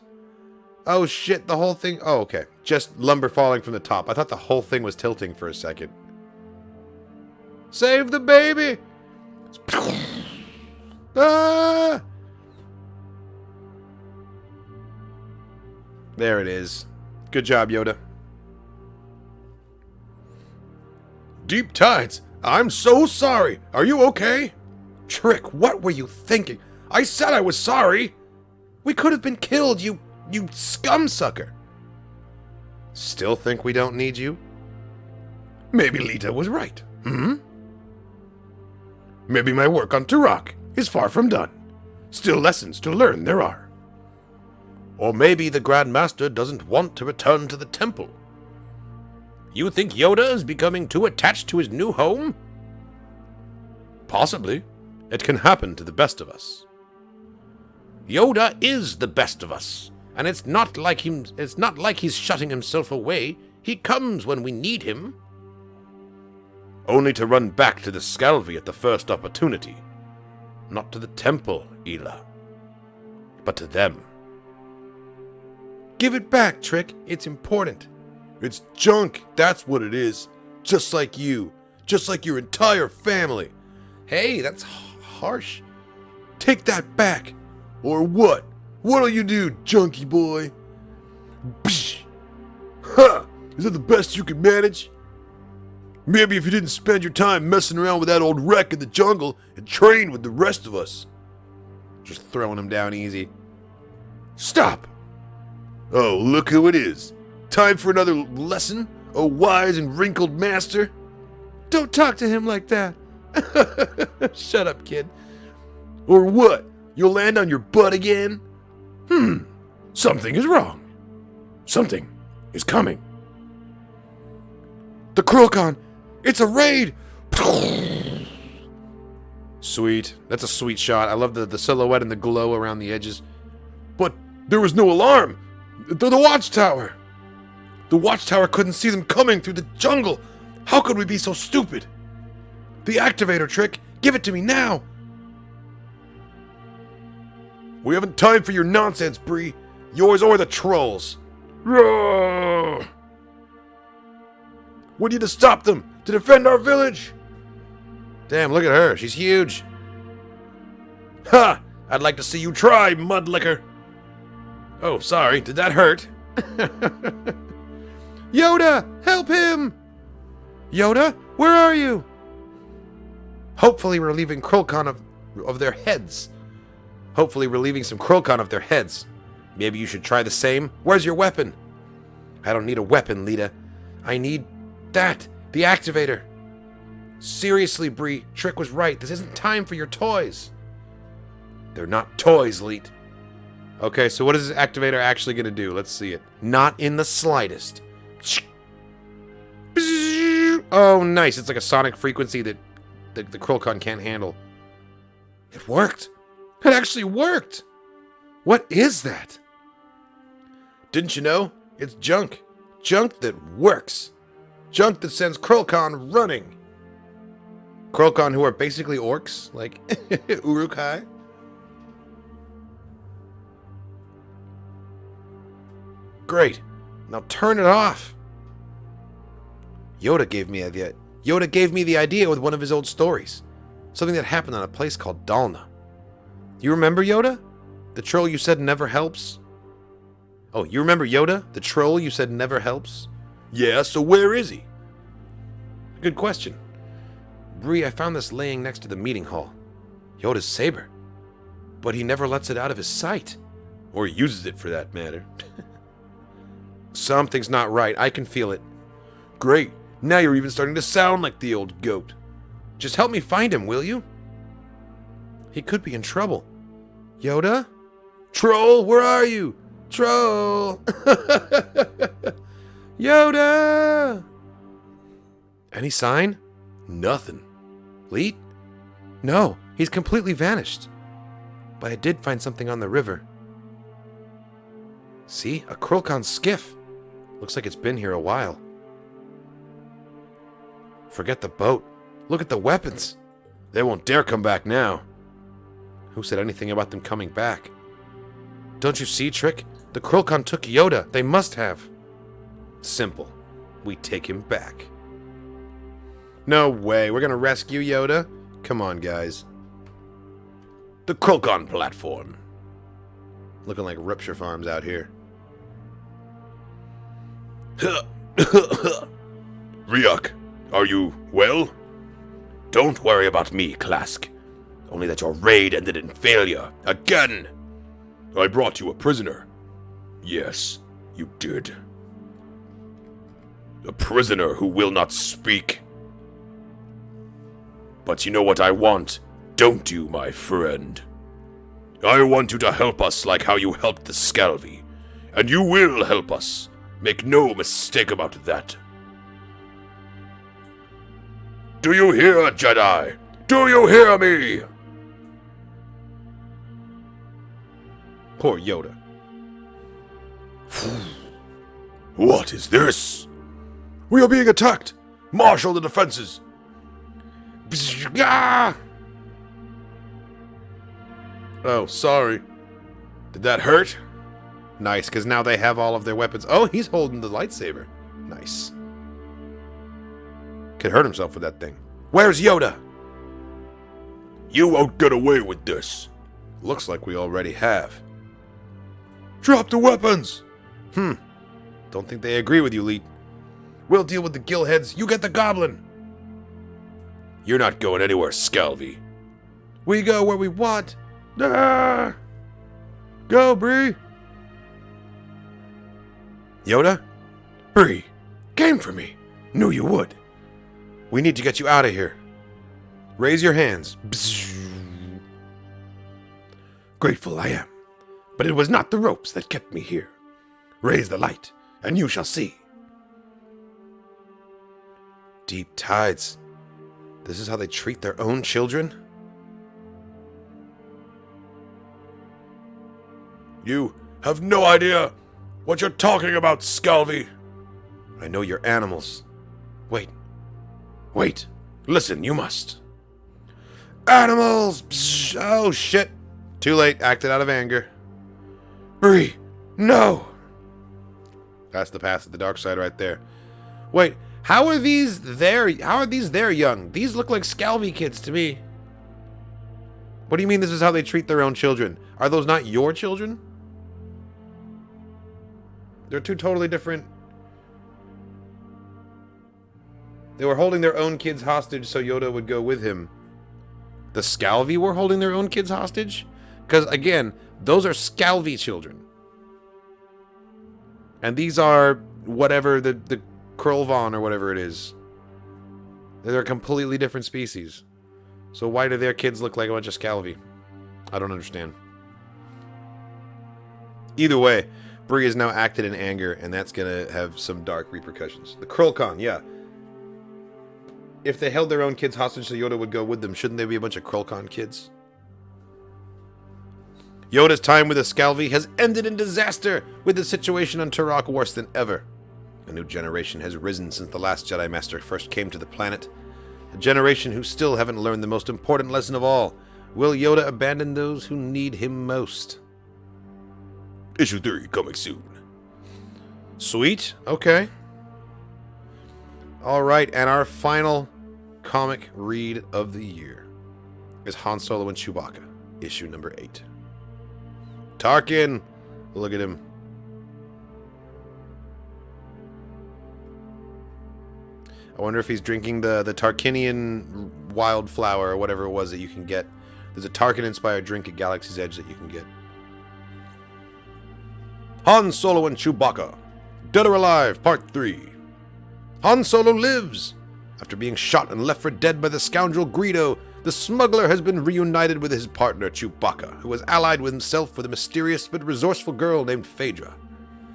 Speaker 1: Oh shit, the whole thing... Oh, okay. Just lumber falling from the top. I thought the whole thing was tilting for a second. Save the baby! Ah! There it is. Good job, Yoda.
Speaker 2: Deep tides. I'm so sorry. Are you okay? Trick, what were you thinking? I said I was sorry. We could have been killed, you scumsucker.
Speaker 1: Still think we don't need you?
Speaker 2: Maybe Lita was right. Maybe my work on Turok is far from done. Still lessons to learn there are. Or maybe the Grand Master doesn't want to return to the temple. You think Yoda is becoming too attached to his new home? Possibly. It can happen to the best of us. Yoda is the best of us, and it's not like he's shutting himself away. He comes when we need him. Only to run back to the Scalvi at the first opportunity. Not to the temple, Ela, but to them. Give it back, Trick. It's important. It's junk, that's what it is. Just like you. Just like your entire family. Hey, that's harsh. Take that back. Or what? What'll you do, junkie boy? Psh! Ha! Is that the best you can manage? Maybe if you didn't spend your time messing around with that old wreck in the jungle and train with the rest of us.
Speaker 1: Just throwing him down easy.
Speaker 2: Stop! Oh, look who it is. Time for another lesson, oh wise and wrinkled master. Don't talk to him like that. Shut up, kid. Or what? You'll land on your butt again? Something is wrong. Something is coming. The Krulkon! It's a raid!
Speaker 1: Sweet. That's a sweet shot. I love the silhouette and the glow around the edges.
Speaker 2: But there was no alarm. The watchtower. The watchtower couldn't see them coming through the jungle. How could we be so stupid? The activator, Trick. Give it to me now. We haven't time for your nonsense, Bree. Yours or the trolls. Roar! We need to stop them to defend our village.
Speaker 1: Damn, look at her. She's huge.
Speaker 2: Ha! I'd like to see you try, mudlicker. Oh, sorry. Did that hurt?
Speaker 1: Yoda, help him! Yoda, where are you? Hopefully we're relieving Krulkon of their heads. Hopefully relieving some Krulkon of their heads. Maybe you should try the same. Where's your weapon? I don't need a weapon, Lita. I need that. The activator. Seriously, Bree. Trick was right. This isn't time for your toys. They're not toys, Leet. Okay, so what is this activator actually going to do? Let's see it. Not in the slightest. Oh, nice. It's like a sonic frequency that the Krulkon can't handle. It worked. It actually worked. What is that? Didn't you know? It's junk. Junk that works. Junk that sends Krulkon running. Krulkon who are basically orcs, like Uruk-hai. Great. Now turn it off. Yoda gave me the idea with one of his old stories. Something that happened on a place called Dalna. You remember Yoda? The troll you said never helps? Oh, you remember Yoda? The troll you said never helps? Yeah, so where is he? Good question. Bree, I found this laying next to the meeting hall. Yoda's saber. But he never lets it out of his sight. Or uses it for that matter. Something's not right. I can feel it. Great. Now you're even starting to sound like the old goat. Just help me find him, will you? He could be in trouble. Yoda? Troll, where are you? Troll! Yoda! Any sign? Nothing. Leet?
Speaker 2: No, he's completely vanished. But I did find something on the river. See? A Krolkon skiff. Looks like it's been here a while. Forget the boat. Look at the weapons. They won't dare come back now. Who said anything about them coming back? Don't you see, Trick? The Krolkon took Yoda. They must have. Simple. We take him back.
Speaker 1: No way. We're gonna rescue Yoda? Come on, guys.
Speaker 2: The Krolkon platform.
Speaker 1: Looking like Rupture Farms out here.
Speaker 2: Ryuk, are you well? Don't worry about me, Klask. Only that your raid ended in failure. Again! I brought you a prisoner. Yes, you did. A prisoner who will not speak. But you know what I want, don't you, my friend? I want you to help us like how you helped the Scalvi. And you will help us. Make no mistake about that. Do you hear, Jedi? Do you hear me?
Speaker 1: Poor Yoda.
Speaker 2: What is this? We are being attacked. Marshal the defenses.
Speaker 1: Oh, sorry. Did that hurt? Nice, because now they have all of their weapons. Oh, he's holding the lightsaber. Nice. Could hurt himself with that thing.
Speaker 2: Where's Yoda? You won't get away with this.
Speaker 1: Looks like we already have.
Speaker 2: Drop the weapons!
Speaker 1: Don't think they agree with you, Leet.
Speaker 2: We'll deal with the gillheads. You get the goblin. You're not going anywhere, Scalvi.
Speaker 1: We go where we want. Ah! Go, Bree.
Speaker 2: Yoda? Bree, came for me. Knew you would.
Speaker 1: We need to get you out of here. Raise your hands.
Speaker 2: Grateful I am, but it was not the ropes that kept me here. Raise the light, and you shall see.
Speaker 1: Deep tides. This is how they treat their own children?
Speaker 2: You have no idea what you're talking about, Scalvi.
Speaker 1: I know you're animals.
Speaker 2: Wait. Listen, you must.
Speaker 1: Animals! Psh, oh, shit. Too late. Acted out of anger.
Speaker 2: Bree, no!
Speaker 1: That's the path to the dark side right there. Wait, how are these their young? These look like Scalvi kids to me. What do you mean this is how they treat their own children? Are those not your children? They're two totally different. They were holding their own kids hostage so Yoda would go with him. The Scalvi were holding their own kids hostage? Because, again, those are Scalvi children. And these are whatever, the Krolvon or whatever it is. They're a completely different species. So why do their kids look like a bunch of Scalvi? I don't understand. Either way, Bree has now acted in anger, and that's going to have some dark repercussions. The Krolkon, yeah. If they held their own kids hostage so Yoda would go with them, shouldn't they be a bunch of Krolkon kids? Yoda's time with the Scalvi has ended in disaster, with the situation on Turok worse than ever. A new generation has risen since the last Jedi Master first came to the planet. A generation who still haven't learned the most important lesson of all. Will Yoda abandon those who need him most?
Speaker 2: Issue 3 coming soon.
Speaker 1: Sweet. Okay. Alright, and our final comic read of the year is Han Solo and Chewbacca, issue number 8. Tarkin! Look at him. I wonder if he's drinking the Tarkinian wildflower or whatever it was that you can get. There's a Tarkin-inspired drink at Galaxy's Edge that you can get. Han Solo and Chewbacca, Dead or Alive, Part 3. Han Solo lives! After being shot and left for dead by the scoundrel Greedo, the smuggler has been reunited with his partner Chewbacca, who was allied with himself with a mysterious but resourceful girl named Phaedra.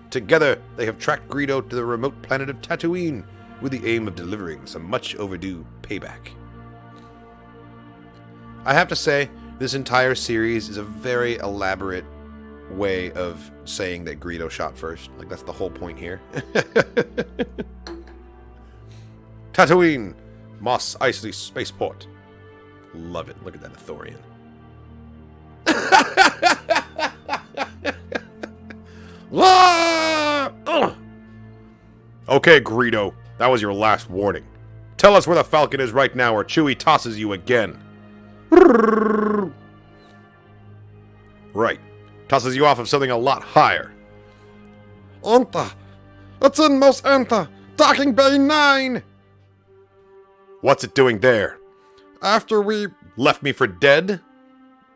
Speaker 1: Together, they have tracked Greedo to the remote planet of Tatooine, with the aim of delivering some much overdue payback. I have to say, this entire series is a very elaborate way of saying that Greedo shot first. Like, that's the whole point here. Tatooine, Mos Eisley Spaceport. Love it. Look at that Ithorian. Okay, Greedo, that was your last warning. Tell us where the Falcon is right now, or Chewie tosses you again. Right. Tosses you off of something a lot higher.
Speaker 3: Anta. It's in Mos Anta. Docking Bay 9.
Speaker 1: What's it doing there?
Speaker 3: After we
Speaker 1: Left me for dead?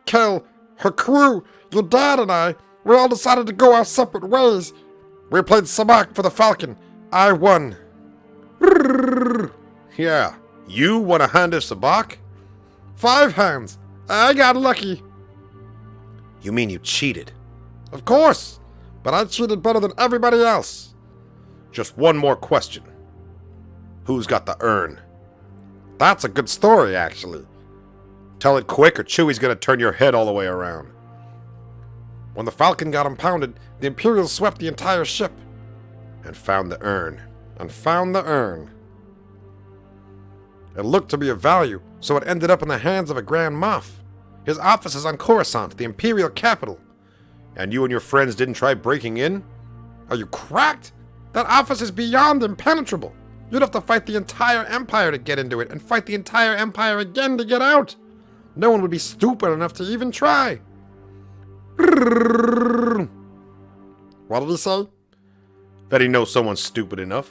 Speaker 3: kill her crew, your dad and I, we all decided to go our separate ways. We played Sabacc for the Falcon. I won.
Speaker 1: Yeah. You won a hand of Sabacc?
Speaker 3: 5 hands. I got lucky.
Speaker 1: You mean you cheated?
Speaker 3: Of course. But I cheated better than everybody else.
Speaker 1: Just one more question. Who's got the urn?
Speaker 3: That's a good story, actually.
Speaker 1: Tell it quick or Chewie's gonna turn your head all the way around.
Speaker 3: When the Falcon got impounded, the Imperials swept the entire ship.
Speaker 1: And found the urn.
Speaker 3: It looked to be of value, so it ended up in the hands of a Grand Moff. His office is on Coruscant, the Imperial capital.
Speaker 1: And you and your friends didn't try breaking in?
Speaker 3: Are you cracked? That office is beyond impenetrable. You'd have to fight the entire Empire to get into it, and fight the entire Empire again to get out. No one would be stupid enough to even try. What did he say?
Speaker 1: That he knows someone's stupid enough.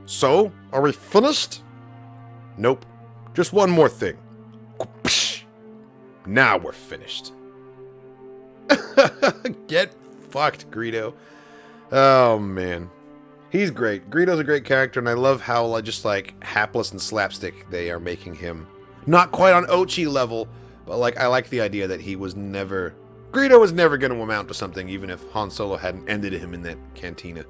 Speaker 3: So, are we finished?
Speaker 1: Nope. Just one more thing. Now we're finished. Get fucked, Greedo. Oh, man. He's great. Greedo's a great character, and I love how just like hapless and slapstick they are making him. Not quite on Ochi level, but like I like the idea that he was never... Greedo was never going to amount to something, even if Han Solo hadn't ended him in that cantina.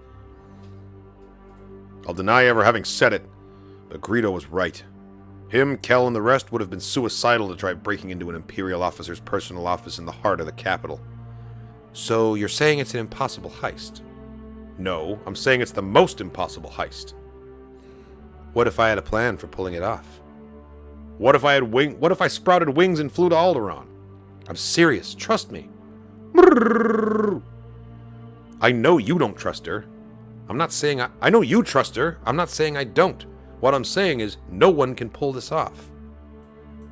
Speaker 1: I'll deny ever having said it, but Greedo was right. Him, Kel, and the rest would have been suicidal to try breaking into an Imperial officer's personal office in the heart of the capital. So you're saying it's an impossible heist? No, I'm saying it's the most impossible heist. What if I had a plan for pulling it off? What if I sprouted wings and flew to Alderaan? I'm serious, trust me. I know you don't trust her. I'm not saying I know you trust her. I'm not saying I don't. What I'm saying is no one can pull this off.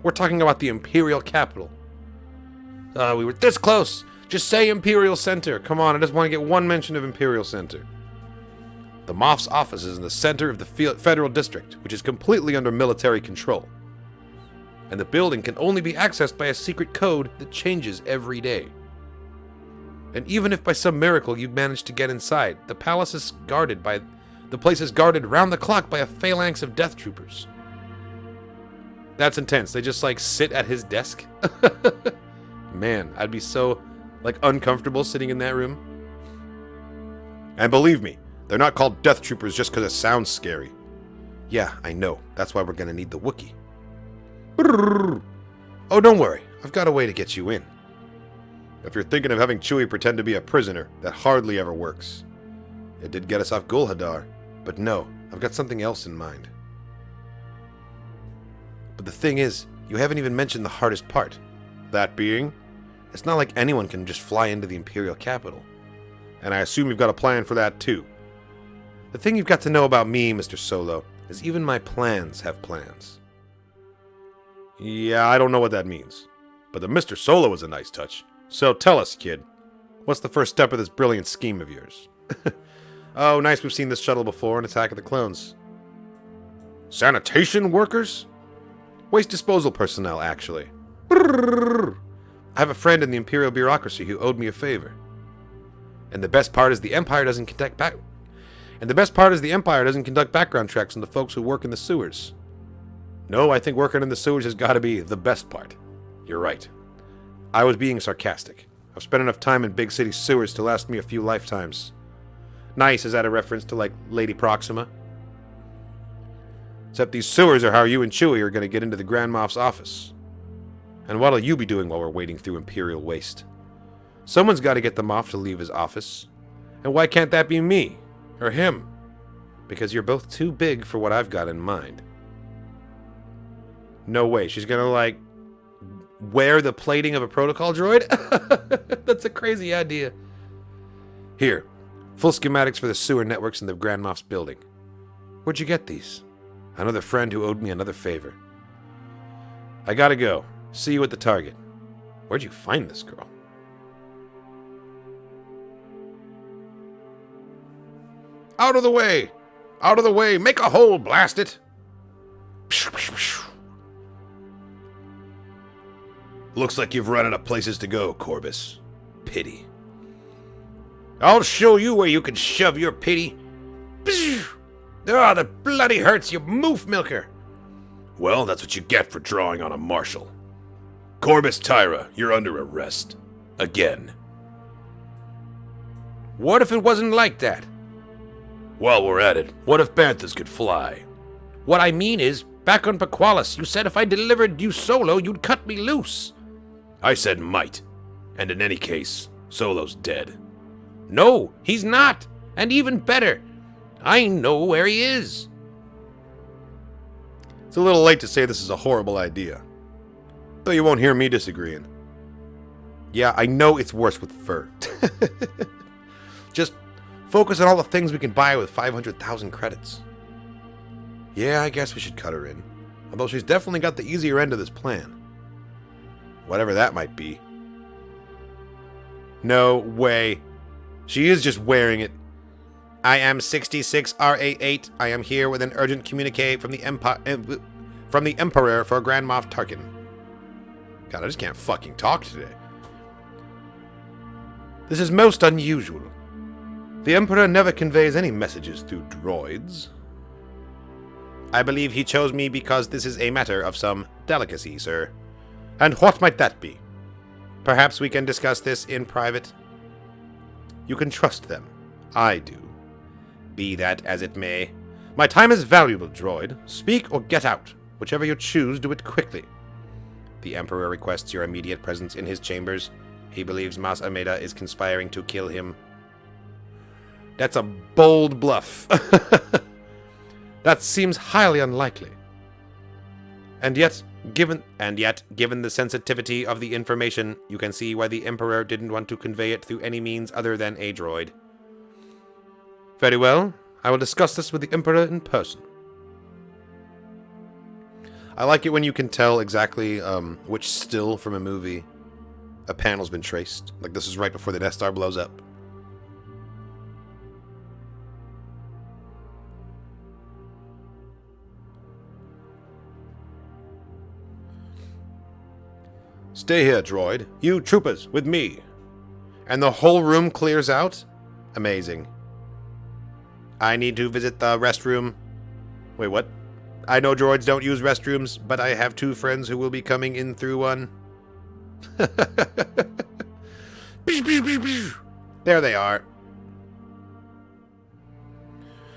Speaker 1: We're talking about the Imperial capital. We were this close. Just say Imperial Center. Come on, I just want to get one mention of Imperial Center. The Moff's office is in the center of the Federal District, which is completely under military control. And the building can only be accessed by a secret code that changes every day. And even if by some miracle you'd manage to get inside, the place is guarded round the clock by a phalanx of death troopers. That's intense. They just like sit at his desk. Man, I'd be so uncomfortable sitting in that room. And believe me, they're not called death troopers just because it sounds scary. Yeah, I know. That's why we're gonna need the Wookiee. Oh, don't worry. I've got a way to get you in. If you're thinking of having Chewie pretend to be a prisoner, that hardly ever works. It did get us off Gulhadar, but no, I've got something else in mind. But the thing is, you haven't even mentioned the hardest part. That being, it's not like anyone can just fly into the Imperial capital. And I assume you've got a plan for that too. The thing you've got to know about me, Mr. Solo, is even my plans have plans. Yeah, I don't know what that means. But the Mr. Solo is a nice touch. So tell us, kid. What's the first step of this brilliant scheme of yours? Oh, nice, we've seen this shuttle before in Attack of the Clones. Sanitation workers? Waste disposal personnel, actually. I have a friend in the Imperial bureaucracy who owed me a favor. And the best part is the Empire doesn't conduct background checks on the folks who work in the sewers. No, I think working in the sewers has got to be the best part. You're right. I was being sarcastic. I've spent enough time in big city sewers to last me a few lifetimes. Nice, is that a reference to, Lady Proxima? Except these sewers are how you and Chewie are going to get into the Grand Moff's office.
Speaker 2: And what'll you be doing while we're wading through Imperial waste? Someone's got to get them off to leave his office. And why can't that be me? Or him? Because you're both too big for what I've got in mind. No way. She's gonna, like, wear the plating of a protocol droid? That's a crazy idea. Here. Full schematics for the sewer networks in the Grand Moff's building. Where'd you get these? Another friend who owed me another favor. I gotta go. See you at the target. Where'd you find this girl? Out of the way! Out of the way! Make a hole, blast it!
Speaker 1: Looks like you've run out of places to go, Corbus. Pity.
Speaker 2: I'll show you where you can shove your pity. Ah, that bloody hurts, you moof milker!
Speaker 1: Well, that's what you get for drawing on a marshal. Corbus Tyra, you're under arrest. Again.
Speaker 2: What if it wasn't like that?
Speaker 1: While we're at it, what if banthas could fly?
Speaker 2: What I mean is, back on Pequalis, you said if I delivered you Solo, you'd cut me loose.
Speaker 1: I said might. And in any case, Solo's dead.
Speaker 2: No, he's not. And even better, I know where he is.
Speaker 1: It's a little late to say this is a horrible idea. Though you won't hear me disagreeing.
Speaker 2: Yeah, I know it's worse with fur. Just focus on all the things we can buy with 500,000 credits.
Speaker 1: Yeah, I guess we should cut her in. Although she's definitely got the easier end of this plan. Whatever that might be.
Speaker 2: No way. She is just wearing it. I am 66RA8. I am here with an urgent communique from the Emperor for Grand Moff Tarkin.
Speaker 1: God, I just can't fucking talk today.
Speaker 2: This is most unusual. The Emperor never conveys any messages through droids. I believe he chose me because this is a matter of some delicacy, sir. And what might that be? Perhaps we can discuss this in private. You can trust them. I do. Be that as it may. My time is valuable, droid. Speak or get out. Whichever you choose, do it quickly. The Emperor requests your immediate presence in his chambers. He believes Mas Ameda is conspiring to kill him. That's a bold bluff. That seems highly unlikely. And yet, given the sensitivity of the information, you can see why the Emperor didn't want to convey it through any means other than a droid. Very well. I will discuss this with the Emperor in person.
Speaker 1: I like it when you can tell exactly which still from a movie a panel's been traced. Like this is right before the Death Star blows up. Stay here, droid. You troopers, with me.
Speaker 2: And the whole room clears out? Amazing. I need to visit the restroom. Wait, what? I know droids don't use restrooms, but I have 2 friends who will be coming in through one. There they are.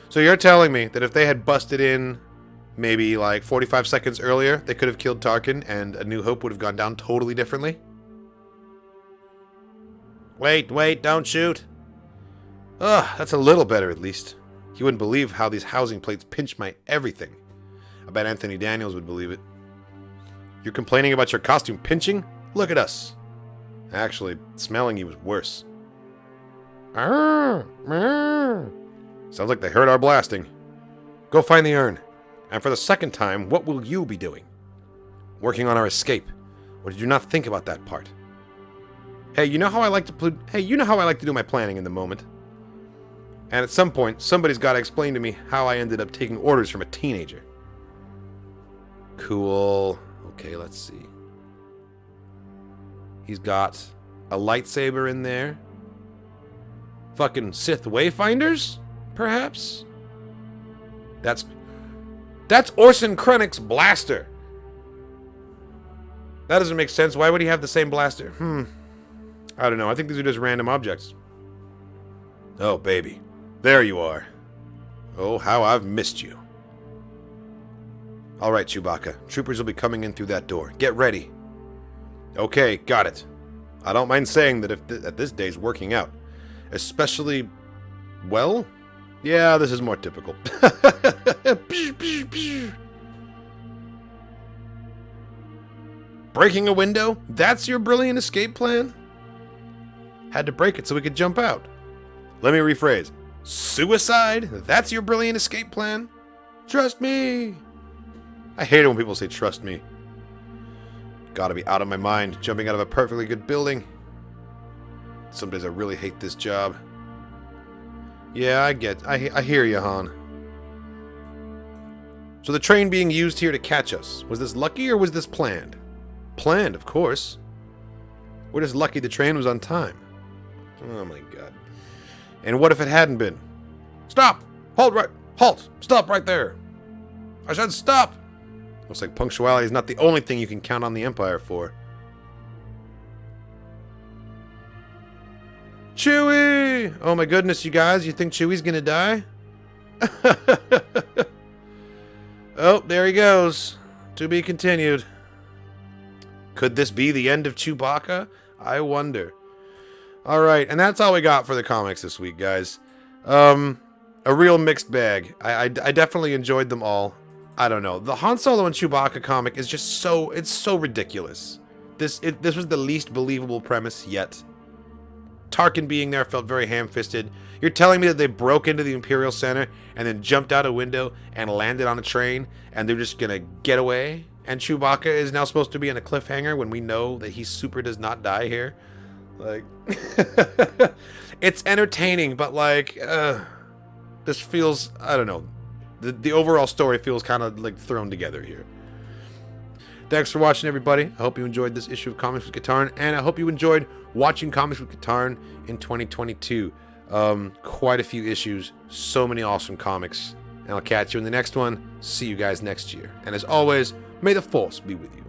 Speaker 2: So you're telling me that if they had busted in maybe like 45 seconds earlier, they could have killed Tarkin and A New Hope would have gone down totally differently? Wait, don't shoot. Ugh, that's a little better at least. You wouldn't believe how these housing plates pinch my everything. I bet Anthony Daniels would believe it. You're complaining about your costume pinching? Look at us. Actually, smelling you was worse. Sounds like they heard our blasting. Go find the urn. And for the second time, what will you be doing? Working on our escape. Or did you not think about that part? Hey, you know how I like to do my planning in the moment. And at some point, somebody's got to explain to me how I ended up taking orders from a teenager. Cool. Okay, let's see. He's got a lightsaber in there. Fucking Sith Wayfinders, perhaps? That's Orson Krennic's blaster. That doesn't make sense. Why would he have the same blaster? I don't know. I think these are just random objects. Oh, baby. There you are. Oh, how I've missed you. All right, Chewbacca. Troopers will be coming in through that door. Get ready.
Speaker 1: Okay, got it. I don't mind saying that at this day's working out. Especially, well, yeah, this is more typical. Breaking a window? That's your brilliant escape plan? Had to break it so we could jump out. Let me rephrase. Suicide? That's your brilliant escape plan? Trust me. I hate it when people say trust me. Gotta be out of my mind, jumping out of a perfectly good building. Some days I really hate this job. Yeah, I hear you, Han. So the train being used here to catch us, was this lucky or was this planned? Planned, of course. We're just lucky the train was on time. Oh my god. And what if it hadn't been? Stop! Halt! Stop right there! I said stop! Looks like punctuality is not the only thing you can count on the Empire for. Chewie! Oh my goodness, you guys, you think Chewie's gonna die? Oh, there he goes. To be continued. Could this be the end of Chewbacca? I wonder. Alright, and that's all we got for the comics this week, guys. A real mixed bag. I definitely enjoyed them all. I don't know. The Han Solo and Chewbacca comic is just it's so ridiculous. This was the least believable premise yet. Tarkin being there felt very ham-fisted. You're telling me that they broke into the Imperial Center and then jumped out a window and landed on a train and they're just gonna get away? And Chewbacca is now supposed to be in a cliffhanger when we know that he super does not die here? Like, it's entertaining, but like, this feels, I don't know. The overall story feels kind of like thrown together here. Thanks for watching, everybody. I hope you enjoyed this issue of Comics with Katarn, and I hope you enjoyed watching Comics with Katarn in 2022. Quite a few issues, so many awesome comics, and I'll catch you in the next one. See you guys next year. And as always, may the Force be with you.